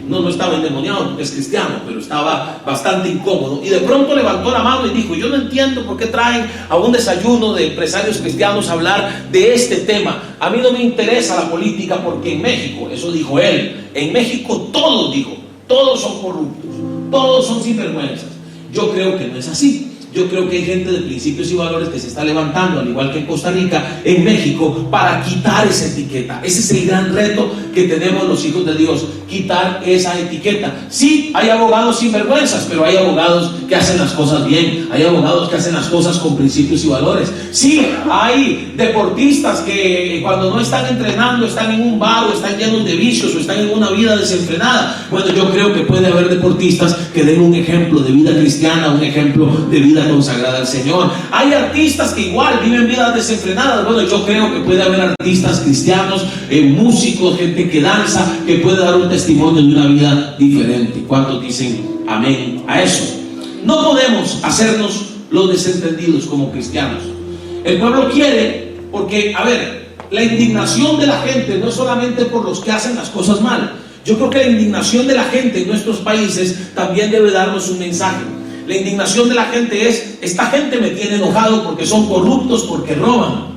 No estaba endemoniado porque es cristiano, pero estaba bastante incómodo. Y de pronto levantó la mano y dijo: yo no entiendo por qué traen a un desayuno de empresarios cristianos a hablar de este tema. A mí no me interesa la política porque en México, eso dijo él, en México todos son corruptos, todos son sinvergüenzas. Yo creo que no es así. Yo creo que hay gente de principios y valores que se está levantando, al igual que en Costa Rica, en México, para quitar esa etiqueta. Ese es el gran reto que tenemos los hijos de Dios, quitar esa etiqueta. Sí, hay abogados sinvergüenzas, pero hay abogados que hacen las cosas bien, hay abogados que hacen las cosas con principios y valores. Sí, hay deportistas que cuando no están entrenando están en un bar o están llenos de vicios o están en una vida desenfrenada. Bueno, yo creo que puede haber deportistas que den un ejemplo de vida cristiana, un ejemplo de vida consagrada al Señor. Hay artistas que igual viven vidas desenfrenadas. Bueno, yo creo que puede haber artistas cristianos, músicos, gente que danza, que puede dar un testimonio de una vida diferente. ¿Cuántos dicen amén a eso? No podemos hacernos los desentendidos como cristianos. El pueblo quiere, porque, a ver, la indignación de la gente no es solamente por los que hacen las cosas mal. Yo creo que la indignación de la gente en nuestros países también debe darnos un mensaje. La indignación de la gente es: esta gente me tiene enojado porque son corruptos, porque roban.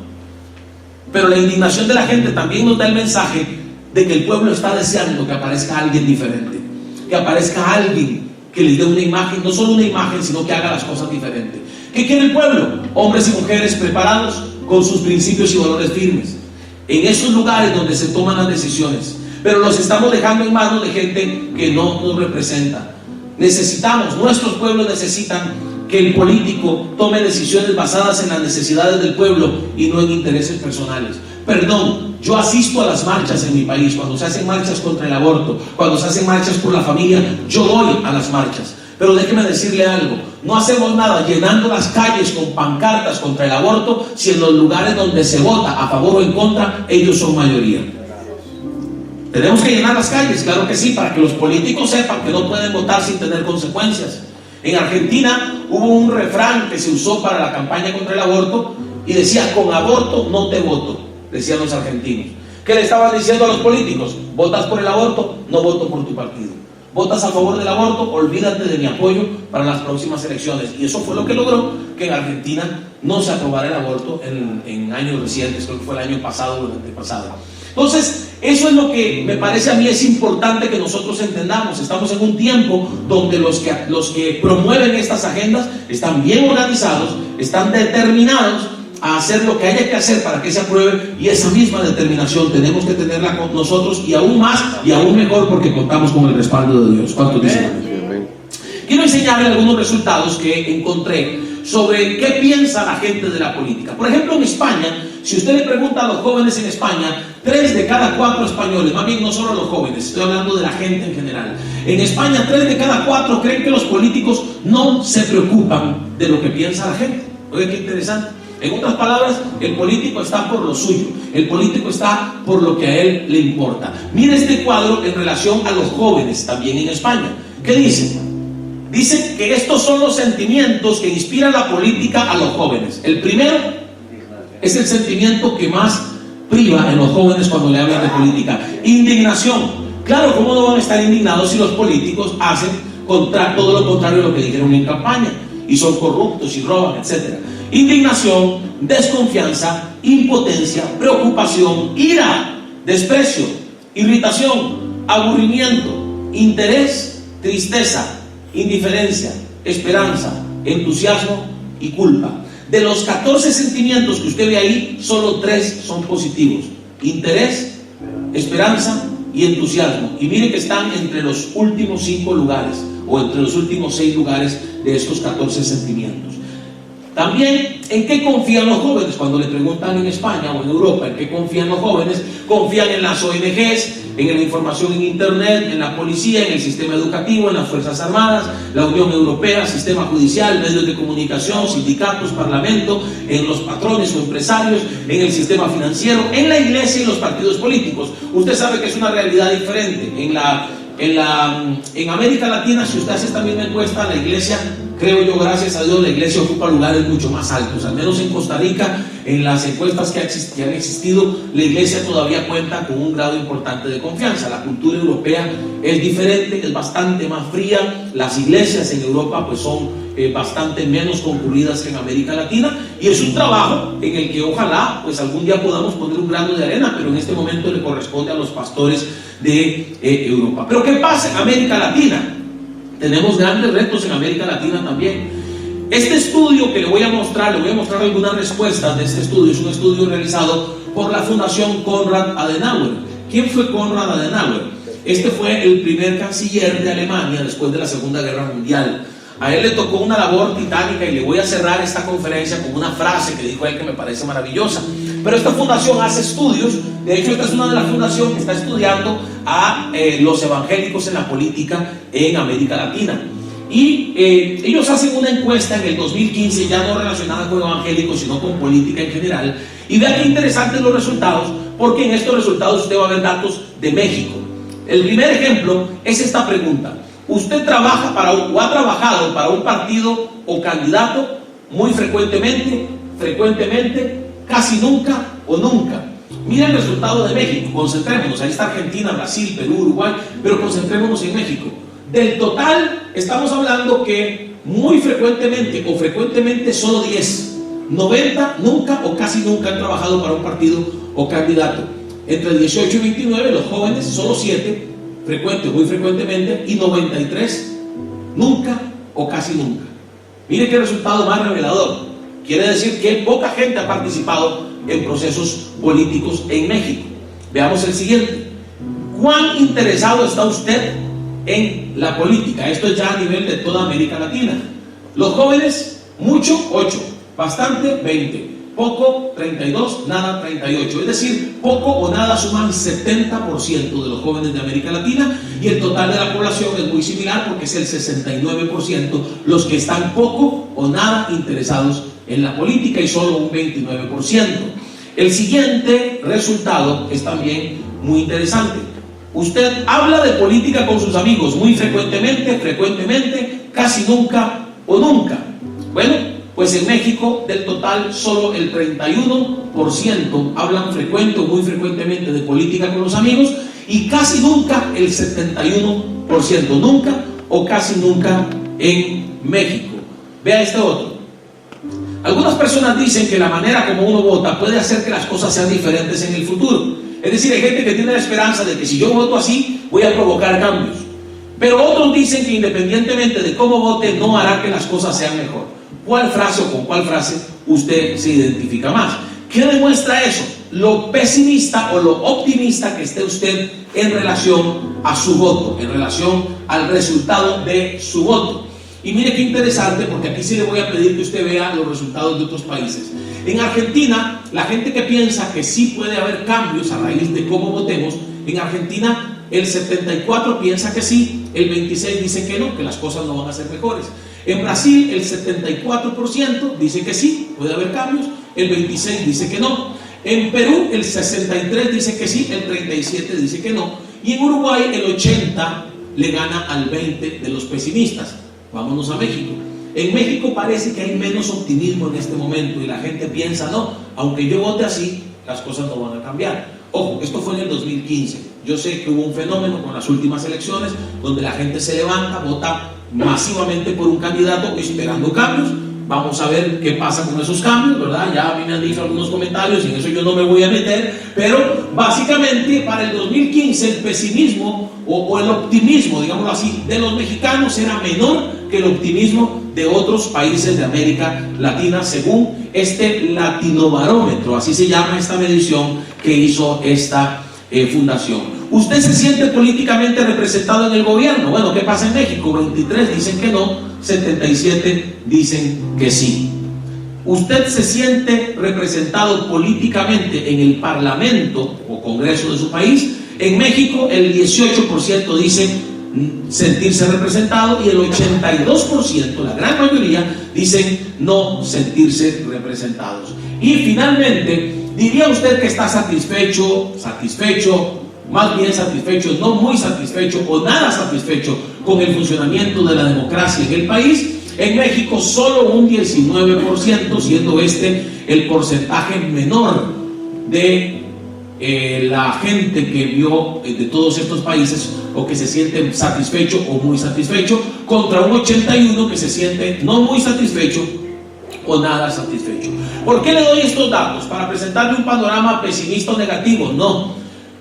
Pero la indignación de la gente también nos da el mensaje de que el pueblo está deseando que aparezca alguien diferente, que aparezca alguien que les dé una imagen, no solo una imagen, sino que haga las cosas diferentes. ¿Qué quiere el pueblo? Hombres y mujeres preparados, con sus principios y valores firmes, en esos lugares donde se toman las decisiones. Pero los estamos dejando en manos de gente que no nos representa. Nuestros pueblos necesitan que el político tome decisiones basadas en las necesidades del pueblo y no en intereses personales. Perdón, yo asisto a las marchas en mi país, cuando se hacen marchas contra el aborto, cuando se hacen marchas por la familia, yo voy a las marchas. Pero déjeme decirle algo, no hacemos nada llenando las calles con pancartas contra el aborto si en los lugares donde se vota a favor o en contra, ellos son mayoría. Tenemos que llenar las calles, claro que sí, para que los políticos sepan que no pueden votar sin tener consecuencias. En Argentina hubo un refrán que se usó para la campaña contra el aborto y decía: con aborto no te voto, decían los argentinos. ¿Qué le estaban diciendo a los políticos? ¿Votas por el aborto? No voto por tu partido. ¿Votas a favor del aborto? Olvídate de mi apoyo para las próximas elecciones. Y eso fue lo que logró que en Argentina no se aprobara el aborto en años recientes, creo que fue el año pasado o el antepasado. Entonces, eso es lo que me parece a mí es importante que nosotros entendamos. Estamos en un tiempo donde los que promueven estas agendas están bien organizados, están determinados a hacer lo que haya que hacer para que se apruebe, y esa misma determinación tenemos que tenerla con nosotros, y aún más y aún mejor porque contamos con el respaldo de Dios. ¿Cuántos dicen amén? Quiero enseñarle algunos resultados que encontré sobre qué piensa la gente de la política. Por ejemplo, en España, si usted le pregunta a los jóvenes en España, 3 de cada 4 españoles, más bien no solo los jóvenes, estoy hablando de la gente en general. En España, 3 de cada 4 creen que los políticos no se preocupan de lo que piensa la gente. Oye, qué interesante. En otras palabras, el político está por lo suyo, el político está por lo que a él le importa. Mire este cuadro en relación a los jóvenes también en España. ¿Qué dice? Dice que estos son los sentimientos que inspiran la política a los jóvenes. El primero es el sentimiento que más priva en los jóvenes cuando le hablan de política: indignación. Claro, ¿cómo no van a estar indignados si los políticos hacen todo lo contrario de lo que dijeron en campaña y son corruptos y roban, etcétera? Indignación, desconfianza, impotencia, preocupación, ira, desprecio, irritación, aburrimiento, interés, tristeza, indiferencia, esperanza, entusiasmo y culpa. De los 14 sentimientos que usted ve ahí, solo 3 son positivos: interés, esperanza y entusiasmo. Y mire que están entre los últimos 5 lugares o entre los últimos 6 lugares de estos 14 sentimientos. También, ¿en qué confían los jóvenes? Cuando le preguntan en España o en Europa ¿en qué confían los jóvenes? Confían en las ONGs, en la información en internet, en la policía, en el sistema educativo, en las Fuerzas Armadas, la Unión Europea, sistema judicial, medios de comunicación, sindicatos, parlamento, en los patrones o empresarios, en el sistema financiero, en la iglesia y los partidos políticos. Usted sabe que es una realidad diferente. En América Latina, si usted hace esta misma encuesta, la iglesia, creo yo, gracias a Dios, la iglesia ocupa lugares mucho más altos. Al menos en Costa Rica, en las encuestas que han existido, la iglesia todavía cuenta con un grado importante de confianza. La cultura europea es diferente, es bastante más fría. Las iglesias en Europa pues son bastante menos concurridas que en América Latina, y es un trabajo en el que ojalá pues algún día podamos poner un grano de arena, pero en este momento le corresponde a los pastores de Europa. Pero ¿qué pasa en América Latina? Tenemos grandes retos en América Latina también. Este estudio que le voy a mostrar algunas respuestas de este estudio. Es un estudio realizado por la Fundación Konrad Adenauer. ¿Quién fue Konrad Adenauer? Este fue el primer canciller de Alemania después de la Segunda Guerra Mundial. A él le tocó una labor titánica, y le voy a cerrar esta conferencia con una frase que dijo él que me parece maravillosa. Pero esta fundación hace estudios. De hecho, esta es una de las fundaciones que está estudiando a los evangélicos en la política en América Latina. Y ellos hacen una encuesta en el 2015, ya no relacionada con evangélicos, sino con política en general. Y vean qué interesantes los resultados, porque en estos resultados usted va a ver datos de México. El primer ejemplo es esta pregunta: ¿usted trabaja o ha trabajado para un partido o candidato? Muy frecuentemente, casi nunca o nunca. Miren el resultado de México. Concentrémonos, ahí está Argentina, Brasil, Perú, Uruguay, pero concentrémonos en México. Del total, estamos hablando que muy frecuentemente o frecuentemente solo 10. 90 nunca o casi nunca han trabajado para un partido o candidato. Entre 18 y 29, los jóvenes, solo 7, muy frecuentemente, y 93 nunca o casi nunca. Mire qué resultado más revelador. Quiere decir que poca gente ha participado en procesos políticos en México. Veamos el siguiente. ¿Cuán interesado está usted en la política? Esto es ya a nivel de toda América Latina. Los jóvenes, mucho, 8. Bastante, 20. Poco, 32. Nada, 38. Es decir, poco o nada suman 70% de los jóvenes de América Latina, y el total de la población es muy similar porque es el 69% los que están poco o nada interesados en la política y solo un 29%. El siguiente resultado es también muy interesante. Usted habla de política con sus amigos muy frecuentemente, casi nunca o nunca. Bueno, pues en México del total solo el 31% hablan frecuente o muy frecuentemente de política con los amigos, y casi nunca el 71%, nunca o casi nunca en México. Vea este otro. Algunas personas dicen que la manera como uno vota puede hacer que las cosas sean diferentes en el futuro. Es decir, hay gente que tiene la esperanza de que si yo voto así, voy a provocar cambios. Pero otros dicen que independientemente de cómo vote, no hará que las cosas sean mejor. ¿Cuál frase o con cuál frase usted se identifica más? ¿Qué demuestra eso? Lo pesimista o lo optimista que esté usted en relación a su voto, en relación al resultado de su voto. Y mire qué interesante, porque aquí sí le voy a pedir que usted vea los resultados de otros países. En Argentina, la gente que piensa que sí puede haber cambios a raíz de cómo votemos, en Argentina el 74% piensa que sí, el 26% dice que no, que las cosas no van a ser mejores. En Brasil el 74% dice que sí, puede haber cambios, el 26% dice que no. En Perú el 63% dice que sí, el 37% dice que no. Y en Uruguay el 80% le gana al 20% de los pesimistas. Vámonos a México. En México parece que hay menos optimismo en este momento y la gente piensa, no, aunque yo vote así, las cosas no van a cambiar. Ojo, esto fue en el 2015. Yo sé que hubo un fenómeno con las últimas elecciones donde la gente se levanta, vota masivamente por un candidato esperando cambios. Vamos a ver qué pasa con esos cambios, ¿verdad? Ya a mí me han dicho algunos comentarios y en eso yo no me voy a meter, pero básicamente para el 2015 el pesimismo o el optimismo, digámoslo así, de los mexicanos era menor que el optimismo de otros países de América Latina, según este Latinobarómetro, así se llama esta medición que hizo esta fundación. ¿Usted se siente políticamente representado en el gobierno? Bueno, ¿qué pasa en México? 23 dicen que no, 77 dicen que sí. ¿Usted se siente representado políticamente en el Parlamento o Congreso de su país? En México el 18% dice sentirse representado y el 82%, la gran mayoría, dicen no sentirse representados. Y finalmente, ¿diría usted que está satisfecho, más bien satisfecho, no muy satisfecho o nada satisfecho con el funcionamiento de la democracia en el país? En México solo un 19%, siendo este el porcentaje menor de la gente que vio de todos estos países o que se siente satisfecho o muy satisfecho, contra un 81% que se siente no muy satisfecho o nada satisfecho. ¿Por qué le doy estos datos? ¿Para presentarle un panorama pesimista o negativo? No,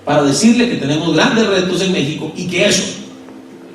para decirle que tenemos grandes retos en México y que eso,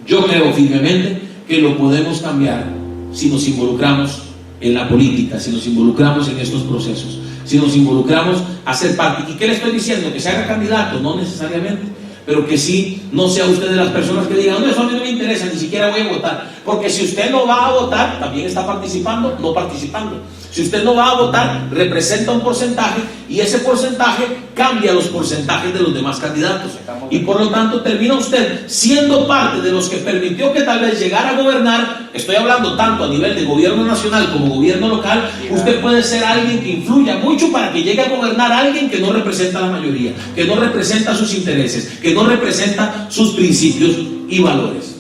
yo creo firmemente que lo podemos cambiar si nos involucramos en la política, si nos involucramos en estos procesos, si nos involucramos a ser parte. ¿Y qué le estoy diciendo? ¿Que se haga candidato? No necesariamente, pero que sí no sea usted de las personas que digan, no, eso a mí no me interesa, ni siquiera voy a votar. Porque si usted no va a votar, también está participando, no participando. Si usted no va a votar, representa un porcentaje y ese porcentaje cambia los porcentajes de los demás candidatos. Y por lo tanto termina usted siendo parte de los que permitió que tal vez llegara a gobernar. Estoy hablando tanto a nivel de gobierno nacional como gobierno local. Usted puede ser alguien que influya mucho para que llegue a gobernar a alguien que no representa a la mayoría, que no representa sus intereses, que no representa sus principios y valores.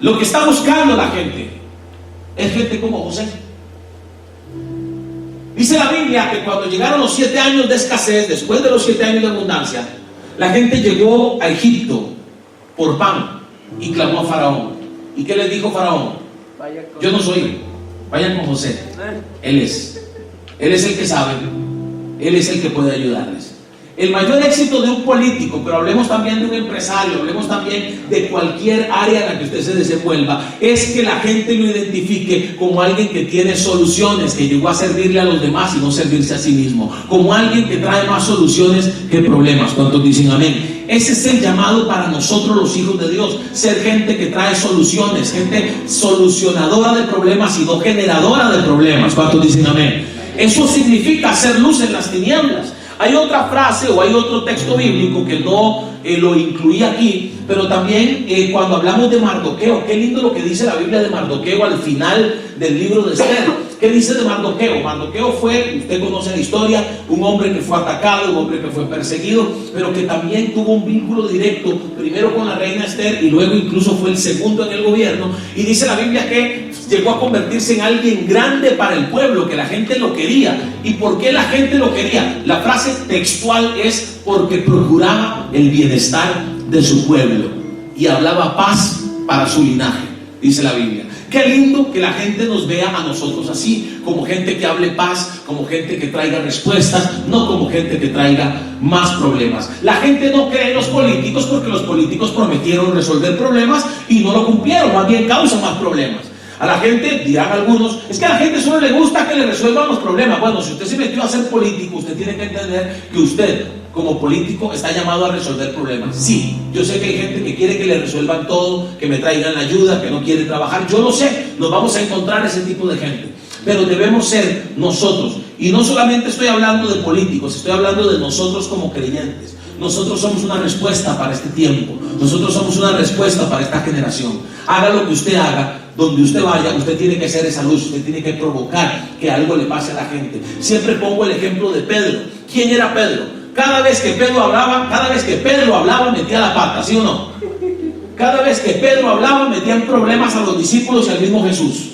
Lo que está buscando la gente es gente como José. Dice la Biblia que cuando llegaron los 7 años de escasez, después de los 7 años de abundancia, la gente llegó a Egipto por pan y clamó a Faraón. ¿Y qué les dijo Faraón? Yo no soy, vayan con José. Él es el que sabe, él es el que puede ayudarles. El mayor éxito de un político, pero hablemos también de un empresario, hablemos también de cualquier área en la que usted se desenvuelva, es que la gente lo identifique como alguien que tiene soluciones, que llegó a servirle a los demás y no servirse a sí mismo, como alguien que trae más soluciones que problemas. ¿Cuántos dicen amén? Ese es el llamado para nosotros los hijos de Dios, ser gente que trae soluciones, gente solucionadora de problemas y no generadora de problemas. ¿Cuántos dicen amén? Eso significa hacer luz en las tinieblas. Hay otra frase o hay otro texto bíblico que no lo incluí aquí, pero también cuando hablamos de Mardoqueo, qué lindo lo que dice la Biblia de Mardoqueo al final del libro de Esther. ¿Qué dice de Mardoqueo? Mardoqueo fue, usted conoce la historia, un hombre que fue atacado, un hombre que fue perseguido, pero que también tuvo un vínculo directo, primero con la reina Esther y luego incluso fue el segundo en el gobierno. Y dice la Biblia que llegó a convertirse en alguien grande para el pueblo, que la gente lo quería. ¿Y por qué la gente lo quería? La frase textual es porque procuraba el bienestar de su pueblo y hablaba paz para su linaje, dice la Biblia. Qué lindo que la gente nos vea a nosotros así, como gente que hable paz, como gente que traiga respuestas, no como gente que traiga más problemas. La gente no cree en los políticos porque los políticos prometieron resolver problemas y no lo cumplieron, más bien causan más problemas. A la gente, dirán algunos, es que a la gente solo le gusta que le resuelvan los problemas. Bueno, si usted se metió a ser político, usted tiene que entender que usted, como político, está llamado a resolver problemas. Sí, yo sé que hay gente que quiere que le resuelvan todo, que me traigan la ayuda, que no quiere trabajar. Yo lo sé, nos vamos a encontrar ese tipo de gente. Pero debemos ser nosotros. Y no solamente estoy hablando de políticos, estoy hablando de nosotros como creyentes. Nosotros somos una respuesta para este tiempo. Nosotros somos una respuesta para esta generación. Haga lo que usted haga, donde usted vaya, usted tiene que ser esa luz, usted tiene que provocar que algo le pase a la gente. Siempre pongo el ejemplo de Pedro. ¿Quién era Pedro? Cada vez que Pedro hablaba, metía la pata, ¿sí o no? Cada vez que Pedro hablaba, metían problemas a los discípulos y al mismo Jesús.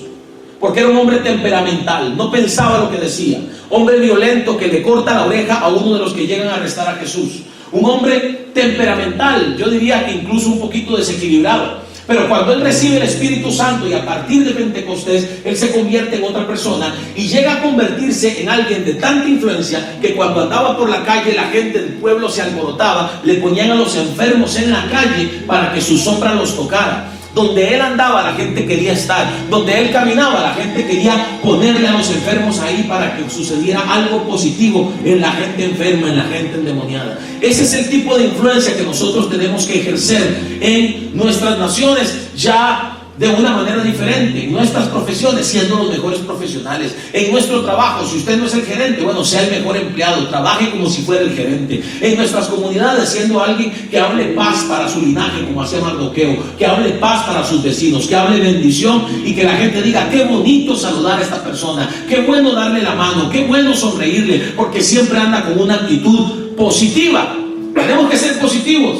Porque era un hombre temperamental, no pensaba lo que decía. Hombre violento que le corta la oreja a uno de los que llegan a arrestar a Jesús. Un hombre temperamental, yo diría que incluso un poquito desequilibrado. Pero cuando él recibe el Espíritu Santo y a partir de Pentecostés, él se convierte en otra persona y llega a convertirse en alguien de tanta influencia que cuando andaba por la calle la gente del pueblo se alborotaba, le ponían a los enfermos en la calle para que su sombra los tocara. Donde él andaba la gente quería estar, donde él caminaba la gente quería ponerle a los enfermos ahí para que sucediera algo positivo en la gente enferma, en la gente endemoniada. Ese es el tipo de influencia que nosotros tenemos que ejercer en nuestras naciones ya de una manera diferente, en nuestras profesiones, siendo los mejores profesionales, en nuestro trabajo. Si usted no es el gerente, bueno, sea el mejor empleado, trabaje como si fuera el gerente. En nuestras comunidades, siendo alguien que hable paz para su linaje, como hacía Mardoqueo, que hable paz para sus vecinos, que hable bendición y que la gente diga, qué bonito saludar a esta persona, qué bueno darle la mano, qué bueno sonreírle, porque siempre anda con una actitud positiva. Tenemos que ser positivos.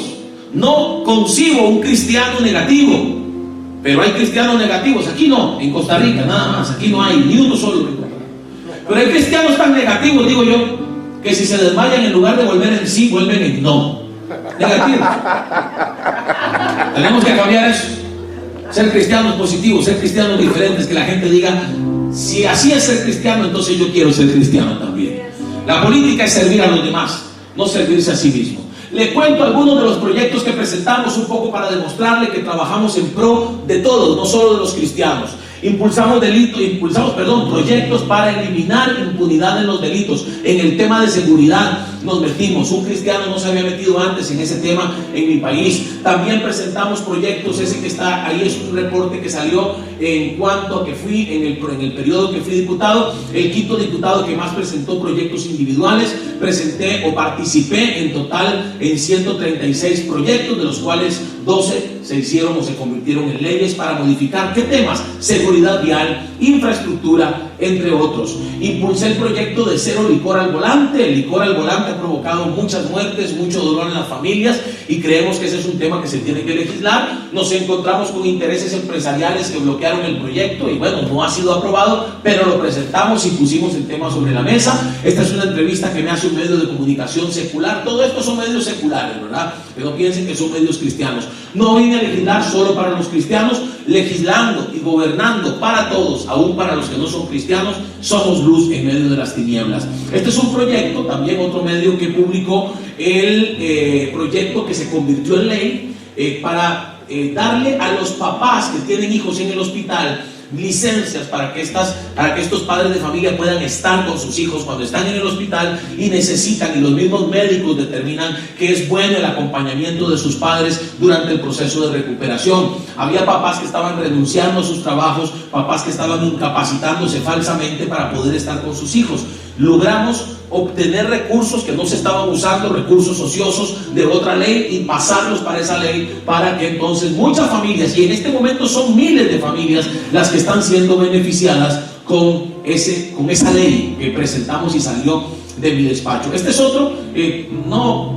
No concibo un cristiano negativo. Pero hay cristianos negativos, aquí no, en Costa Rica nada más, aquí no hay ni uno solo. Pero hay cristianos tan negativos, digo yo, que si se desmayan en lugar de volver en sí, vuelven en no. Negativos. Tenemos que cambiar eso. Ser cristianos positivos, ser cristianos diferentes, que la gente diga, si así es ser cristiano, entonces yo quiero ser cristiano también. La política es servir a los demás, no servirse a sí mismo. Le cuento algunos de los proyectos que presentamos un poco para demostrarle que trabajamos en pro de todos, no solo de los cristianos. Impulsamos proyectos para eliminar impunidad en los delitos. En el tema de seguridad nos metimos. Un cristiano no se había metido antes en ese tema en mi país. También presentamos proyectos, ese que está ahí es un reporte que salió en cuanto a que fui en el periodo que fui diputado, el quinto diputado que más presentó proyectos individuales. Presenté o participé en total en 136 proyectos, de los cuales 12 se hicieron o se convirtieron en leyes para modificar ¿qué temas? Seguridad vial, infraestructura, entre otros. Impulsé el proyecto de cero licor al volante. El licor al volante ha provocado muchas muertes, mucho dolor en las familias y creemos que ese es un tema que se tiene que legislar. Nos encontramos con intereses empresariales que bloquearon el proyecto y bueno, no ha sido aprobado, pero lo presentamos y pusimos el tema sobre la mesa. Esta es una entrevista que me hace un medio de comunicación secular. Todo esto son medios seculares, ¿verdad? Que no piensen que son medios cristianos. No vine a legislar solo para los cristianos, legislando y gobernando para todos, aún para los que no son cristianos, somos luz en medio de las tinieblas. Este es un proyecto, también otro medio medio que publicó el proyecto que se convirtió en ley para darle a los papás que tienen hijos en el hospital licencias para que estos padres de familia puedan estar con sus hijos cuando están en el hospital y necesitan, y los mismos médicos determinan que es bueno el acompañamiento de sus padres durante el proceso de recuperación. Había papás que estaban renunciando a sus trabajos, papás que estaban incapacitándose falsamente para poder estar con sus hijos. Logramos obtener recursos que no se estaban usando, recursos ociosos de otra ley, y pasarlos para esa ley, para que entonces muchas familias, y en este momento son miles de familias las que están siendo beneficiadas con esa ley que presentamos y salió de mi despacho. Este es otro, no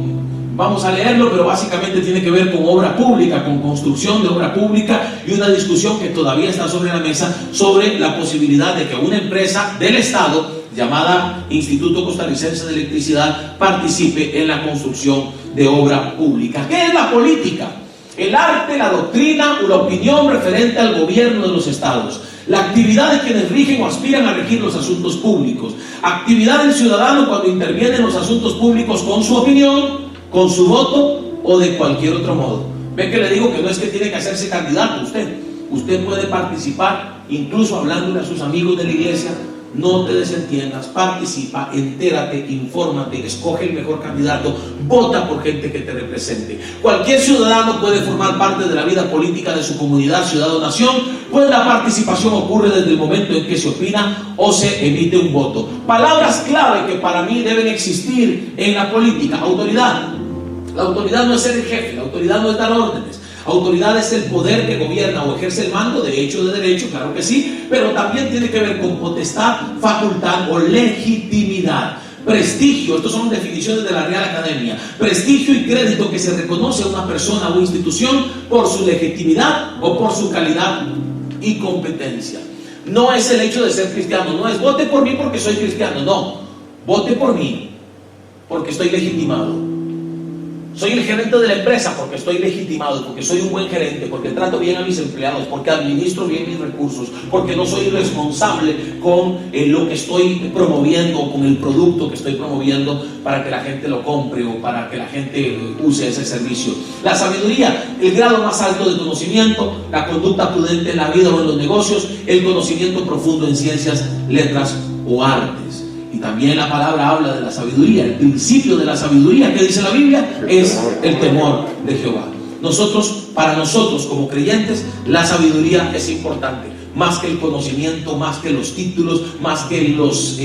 vamos a leerlo, pero básicamente tiene que ver con obra pública, con construcción de obra pública, y una discusión que todavía está sobre la mesa sobre la posibilidad de que una empresa del Estado llamada Instituto Costarricense de Electricidad participe en la construcción de obra pública. ¿Qué es la política? El arte, la doctrina o la opinión referente al gobierno de los estados. La actividad de quienes rigen o aspiran a regir los asuntos públicos. Actividad del ciudadano cuando interviene en los asuntos públicos con su opinión, con su voto o de cualquier otro modo. Ve que le digo que no es que tiene que hacerse candidato usted puede participar, incluso hablándole a sus amigos de la iglesia. No te desentiendas, participa, entérate, infórmate, escoge el mejor candidato, vota por gente que te represente. Cualquier ciudadano puede formar parte de la vida política de su comunidad, ciudad o nación, pues la participación ocurre desde el momento en que se opina o se emite un voto. Palabras clave que para mí deben existir en la política: autoridad. La autoridad no es ser el jefe, la autoridad no es dar órdenes. Autoridad es el poder que gobierna o ejerce el mando, de hecho, de derecho, claro que sí, pero también tiene que ver con potestad, facultad o legitimidad. Prestigio, estas son definiciones de la Real Academia. Prestigio y crédito que se reconoce a una persona o institución por su legitimidad o por su calidad y competencia. No es el hecho de ser cristiano, no es vote por mí porque soy cristiano, no, vote por mí porque estoy legitimado. Soy el gerente de la empresa porque estoy legitimado, porque soy un buen gerente, porque trato bien a mis empleados, porque administro bien mis recursos, porque no soy responsable con lo que estoy promoviendo, con el producto que estoy promoviendo para que la gente lo compre o para que la gente use ese servicio. La sabiduría, el grado más alto de conocimiento, la conducta prudente en la vida o en los negocios, el conocimiento profundo en ciencias, letras o artes. Y también la palabra habla de la sabiduría. El principio de la sabiduría, que dice la Biblia, es el temor de Jehová. Para nosotros como creyentes, la sabiduría es importante, más que el conocimiento, más que los títulos, más que los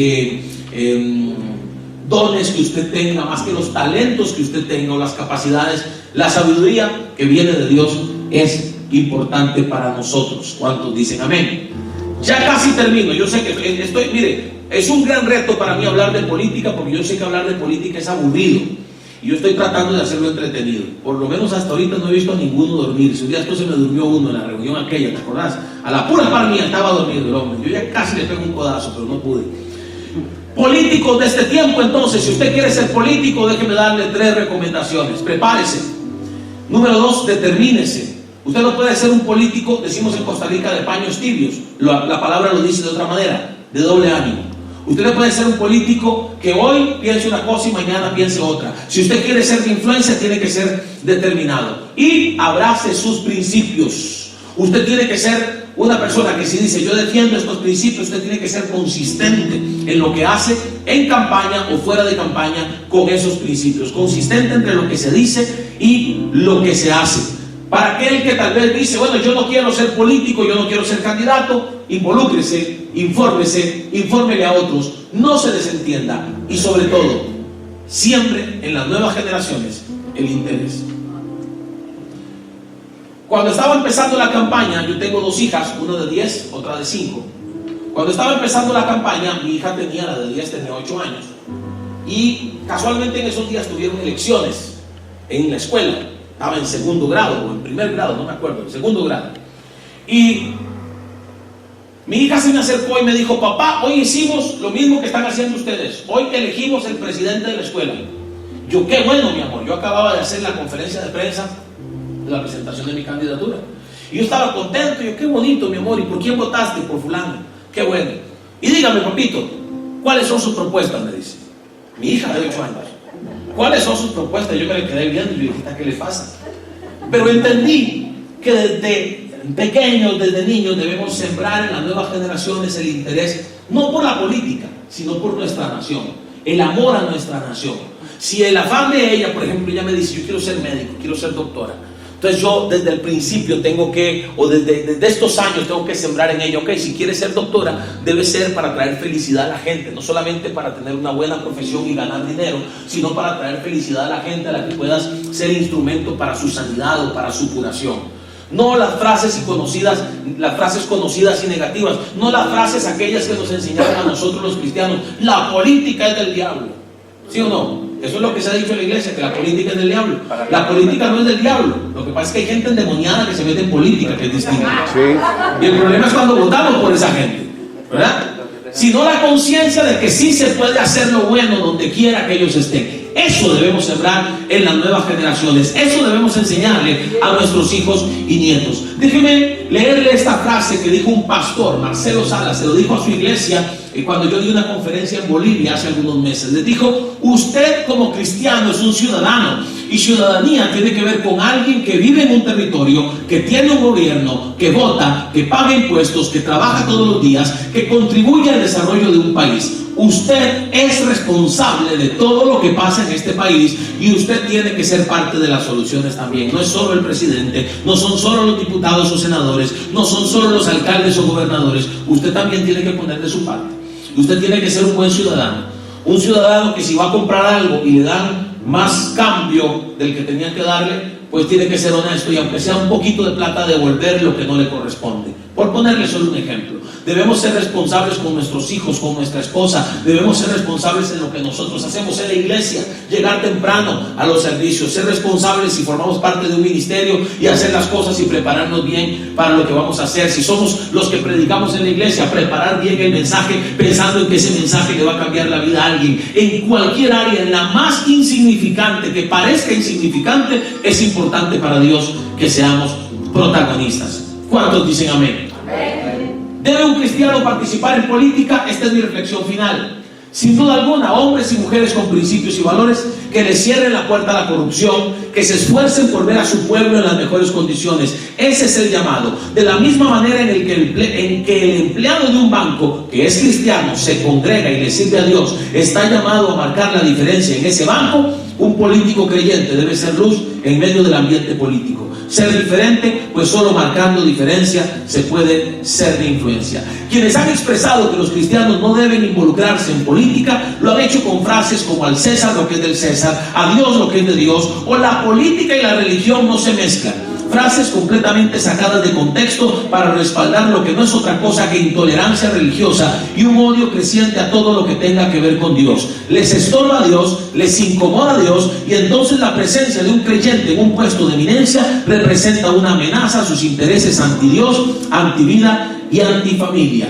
dones que usted tenga, más que los talentos que usted tenga o las capacidades. La sabiduría que viene de Dios es importante para nosotros. ¿Cuántos dicen amén? Ya casi termino. Yo sé que mire, es un gran reto para mí hablar de política, porque yo sé que hablar de política es aburrido y yo estoy tratando de hacerlo entretenido. Por lo menos hasta ahorita no he visto a ninguno dormir. Si un día esto se me durmió uno en la reunión aquella, ¿te acordás? A la pura par mía estaba dormido el hombre. Yo ya casi le pego un codazo, pero no pude. Políticos de este tiempo, entonces, si usted quiere ser político, déjeme darle 3 recomendaciones. Prepárese. Número 2, determínese. Usted no puede ser un político, decimos en Costa Rica, de paños tibios. La palabra lo dice de otra manera, de doble ánimo. Usted no puede ser un político que hoy piense una cosa y mañana piense otra. Si usted quiere ser de influencia, tiene que ser determinado y abrace sus principios. Usted tiene que ser una persona que, si dice yo defiendo estos principios, usted tiene que ser consistente en lo que hace en campaña o fuera de campaña con esos principios. Consistente entre lo que se dice y lo que se hace. Para aquel que tal vez dice, bueno, yo no quiero ser político, yo no quiero ser candidato, involúcrese, infórmese, infórmele a otros, no se desentienda y sobre todo, siempre en las nuevas generaciones, el interés. Cuando estaba empezando la campaña, yo tengo 2 hijas, una de 10, otra de 5. Cuando estaba empezando la campaña, mi hija la de 10 tenía 8 años. Y casualmente en esos días tuvieron elecciones en la escuela. Estaba en segundo grado o en primer grado, no me acuerdo, en segundo grado. Y mi hija se me acercó y me dijo, papá, hoy hicimos lo mismo que están haciendo ustedes. Hoy elegimos el presidente de la escuela. Yo, qué bueno, mi amor. Yo acababa de hacer la conferencia de prensa de la presentación de mi candidatura. Y yo estaba contento. Yo, qué bonito, mi amor. ¿Y por quién votaste? Por fulano. Qué bueno. Y dígame, papito, ¿cuáles son sus propuestas? Me dice. Mi hija de 8 años. ¿cuáles son sus propuestas? Yo me le quedé viendo y yo dije, ¿qué le pasa? Pero entendí que desde pequeños, desde niños, debemos sembrar en las nuevas generaciones el interés, no por la política, sino por nuestra nación, el amor a nuestra nación. Si el afán de ella, por ejemplo, ella me dice, yo quiero ser médico, quiero ser doctora, entonces yo desde el principio tengo que, o desde estos años tengo que sembrar en ella, ok, si quieres ser doctora, debe ser para traer felicidad a la gente, no solamente para tener una buena profesión y ganar dinero, sino para traer felicidad a la gente, a la que puedas ser instrumento para su sanidad o para su curación. No las frases conocidas y negativas, no las frases aquellas que nos enseñaron a nosotros los cristianos, la política es del diablo, ¿sí o no? Eso es lo que se ha dicho en la iglesia, que la política es del diablo. La política no es del diablo. Lo que pasa es que hay gente endemoniada que se mete en política, que es distinta. Sí. Y el problema es cuando votamos por esa gente, ¿verdad? Sino la conciencia de que sí se puede hacer lo bueno donde quiera que ellos estén. Eso debemos sembrar en las nuevas generaciones. Eso debemos enseñarle a nuestros hijos y nietos. Déjeme leerle esta frase que dijo un pastor, Marcelo Salas, se lo dijo a su iglesia cuando yo di una conferencia en Bolivia hace algunos meses. Les dijo, usted como cristiano es un ciudadano, y ciudadanía tiene que ver con alguien que vive en un territorio, que tiene un gobierno, que vota, que paga impuestos, que trabaja todos los días, que contribuye al desarrollo de un país. Usted es responsable de todo lo que pasa en este país, y usted tiene que ser parte de las soluciones también. No es solo el presidente, no son solo los diputados o senadores, no son solo los alcaldes o gobernadores. Usted también tiene que poner de su parte. Usted tiene que ser un buen ciudadano. Un ciudadano que si va a comprar algo y le dan más cambio del que tenían que darle, pues tiene que ser honesto y aunque sea un poquito de plata, devolver lo que no le corresponde. Por ponerle solo un ejemplo, debemos ser responsables con nuestros hijos, con nuestra esposa. Debemos ser responsables en lo que nosotros hacemos en la iglesia, llegar temprano a los servicios, ser responsables si formamos parte de un ministerio y hacer las cosas y prepararnos bien para lo que vamos a hacer. Si somos los que predicamos en la iglesia, preparar bien el mensaje, pensando en que ese mensaje le va a cambiar la vida a alguien. En cualquier área, en la más insignificante, que parezca insignificante, es importante para Dios que seamos protagonistas. ¿Cuántos dicen amén? Amén. ¿Debe un cristiano participar en política? Esta es mi reflexión final. Sin duda alguna, hombres y mujeres con principios y valores que le cierren la puerta a la corrupción, que se esfuercen por ver a su pueblo en las mejores condiciones. Ese es el llamado. De la misma manera en que el empleado de un banco, que es cristiano, se congrega y le sirve a Dios, está llamado a marcar la diferencia en ese banco, un político creyente debe ser luz en medio del ambiente político. Ser diferente, pues solo marcando diferencia se puede ser de influencia. Quienes han expresado que los cristianos no deben involucrarse en política, lo han hecho con frases como al César lo que es del César, a Dios lo que es de Dios, o la política y la religión no se mezclan. Frases completamente sacadas de contexto para respaldar lo que no es otra cosa que intolerancia religiosa y un odio creciente a todo lo que tenga que ver con Dios. Les estorba a Dios, les incomoda a Dios, y entonces la presencia de un creyente en un puesto de eminencia representa una amenaza a sus intereses anti-Dios, anti-vida y anti-familia.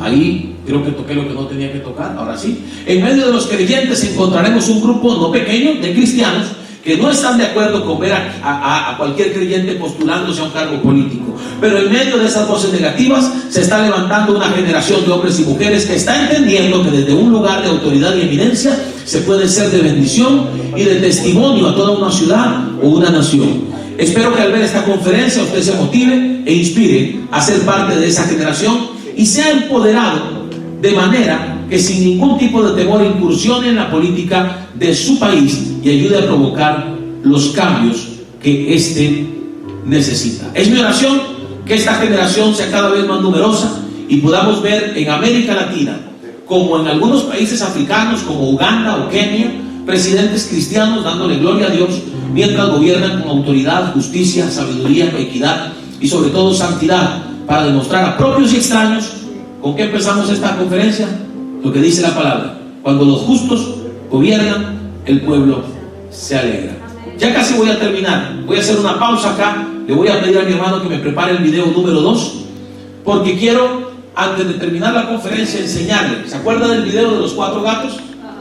Ahí creo que toqué lo que no tenía que tocar, ahora sí. En medio de los creyentes encontraremos un grupo no pequeño de cristianos que no están de acuerdo con ver a cualquier creyente postulándose a un cargo político. Pero en medio de esas voces negativas se está levantando una generación de hombres y mujeres que está entendiendo que desde un lugar de autoridad y eminencia se puede ser de bendición y de testimonio a toda una ciudad o una nación. Espero que al ver esta conferencia usted se motive e inspire a ser parte de esa generación y sea empoderado de manera que sin ningún tipo de temor incursione en la política de su país y ayude a provocar los cambios que éste necesita. Es mi oración que esta generación sea cada vez más numerosa y podamos ver en América Latina, como en algunos países africanos como Uganda o Kenia, presidentes cristianos dándole gloria a Dios mientras gobiernan con autoridad, justicia, sabiduría, equidad y sobre todo santidad para demostrar a propios y extraños. ¿Con qué empezamos esta conferencia? Lo que dice la palabra: cuando los justos gobiernan, el pueblo se alegra. Ya casi voy a terminar. Voy a hacer una pausa acá. Le voy a pedir a mi hermano que me prepare el video número 2, porque quiero, antes de terminar la conferencia, enseñarle. ¿Se acuerda del video de los 4 gatos?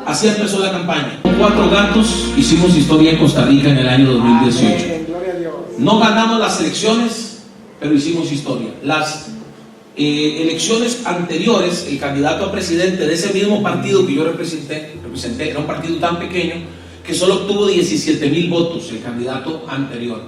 Así empezó la campaña. Con 4 gatos hicimos historia en Costa Rica en el año 2018. No ganamos las elecciones, pero hicimos historia. elecciones anteriores, el candidato a presidente de ese mismo partido que yo representé, era un partido tan pequeño que solo obtuvo 17,000 votos, el candidato anterior.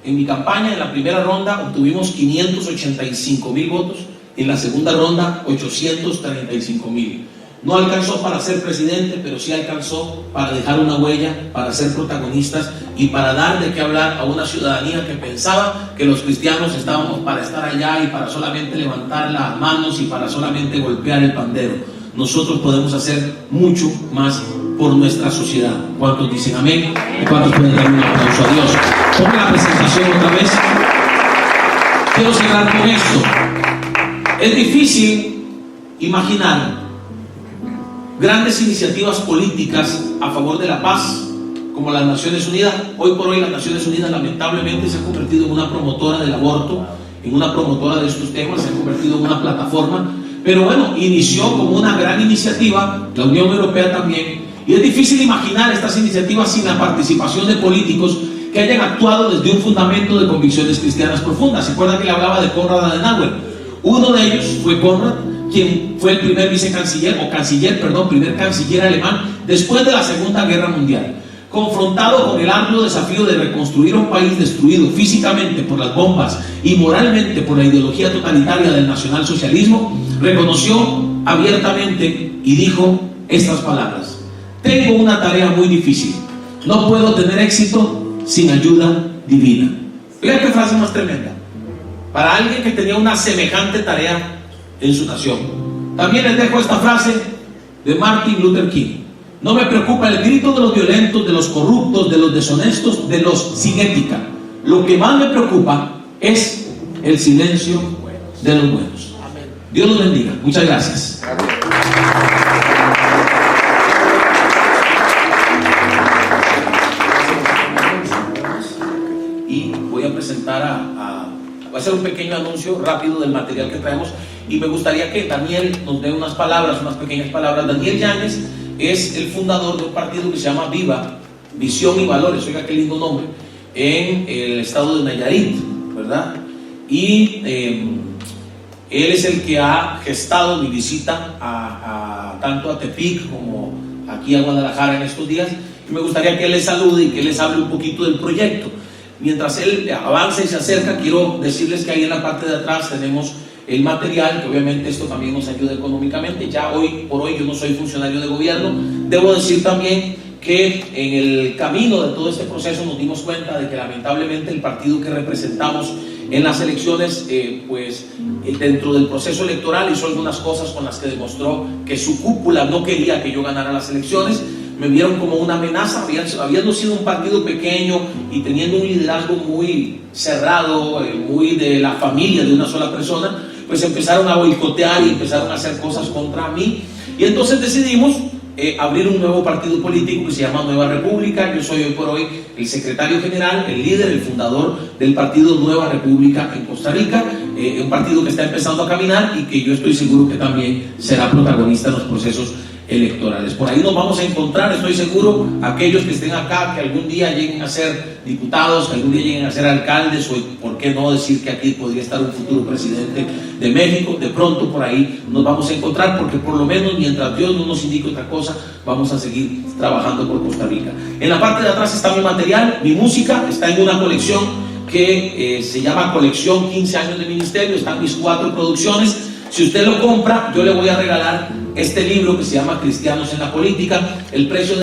En mi campaña, en la primera ronda, obtuvimos 585,000 votos, en la segunda ronda, 835,000. No alcanzó para ser presidente, pero sí alcanzó para dejar una huella, para ser protagonistas y para dar de qué hablar a una ciudadanía que pensaba que los cristianos estábamos para estar allá y para solamente levantar las manos y para solamente golpear el pandero. Nosotros podemos hacer mucho más por nuestra sociedad. ¿Cuántos dicen amén? ¿Y cuántos pueden dar un aplauso a Dios? Ponme la presentación otra vez. Quiero cerrar con esto. Es difícil imaginar grandes iniciativas políticas a favor de la paz, como las Naciones Unidas. Hoy por hoy las Naciones Unidas lamentablemente se han convertido en una promotora del aborto, en una promotora de estos temas, se han convertido en una plataforma, pero bueno, inició como una gran iniciativa, la Unión Europea también, y es difícil imaginar estas iniciativas sin la participación de políticos que hayan actuado desde un fundamento de convicciones cristianas profundas. ¿Se acuerdan que le hablaba de Konrad Adenauer? Uno de ellos fue Konrad, quien fue el primer primer canciller alemán después de la Segunda Guerra Mundial. Confrontado con el arduo desafío de reconstruir un país destruido físicamente por las bombas y moralmente por la ideología totalitaria del nacionalsocialismo, reconoció abiertamente y dijo estas palabras: tengo una tarea muy difícil, no puedo tener éxito sin ayuda divina. Vean qué frase más tremenda para alguien que tenía una semejante tarea en su nación. También les dejo esta frase de Martin Luther King: no me preocupa el grito de los violentos, de los corruptos, de los deshonestos, de los sin ética. Lo que más me preocupa es el silencio de los buenos. Dios los bendiga. Muchas gracias. Y voy a presentar voy a hacer un pequeño anuncio rápido del material que traemos, y me gustaría que Daniel nos dé unas pequeñas palabras. Daniel Yáñez es el fundador de un partido que se llama Viva, Visión y Valores, oiga qué lindo nombre, en el estado de Nayarit, ¿verdad? Y él es el que ha gestado mi visita tanto a Tepic como aquí a Guadalajara en estos días, y me gustaría que él les salude y que les hable un poquito del proyecto. Mientras él avanza y se acerca, quiero decirles que ahí en la parte de atrás tenemos el material, que obviamente esto también nos ayuda económicamente. Ya hoy por hoy yo no soy funcionario de gobierno. Debo decir también que en el camino de todo este proceso nos dimos cuenta de que lamentablemente el partido que representamos en las elecciones, dentro del proceso electoral hizo algunas cosas con las que demostró que su cúpula no quería que yo ganara las elecciones. Me vieron como una amenaza, habiendo sido un partido pequeño y teniendo un liderazgo muy cerrado, muy de la familia de una sola persona, pues empezaron a boicotear y empezaron a hacer cosas contra mí. Y entonces decidimos abrir un nuevo partido político que se llama Nueva República. Yo soy hoy por hoy el secretario general, el líder, el fundador del partido Nueva República en Costa Rica, un partido que está empezando a caminar y que yo estoy seguro que también será protagonista en los procesos electorales. Por ahí nos vamos a encontrar, estoy seguro, aquellos que estén acá, que algún día lleguen a ser diputados, que algún día lleguen a ser alcaldes, o por qué no decir que aquí podría estar un futuro presidente de México. De pronto por ahí nos vamos a encontrar, porque por lo menos mientras Dios no nos indique otra cosa, vamos a seguir trabajando por Costa Rica. En la parte de atrás está mi material, mi música, está en una colección que se llama Colección 15 años de ministerio. Están mis 4 producciones. Si usted lo compra, yo le voy a regalar este libro que se llama Cristianos en la Política. El precio de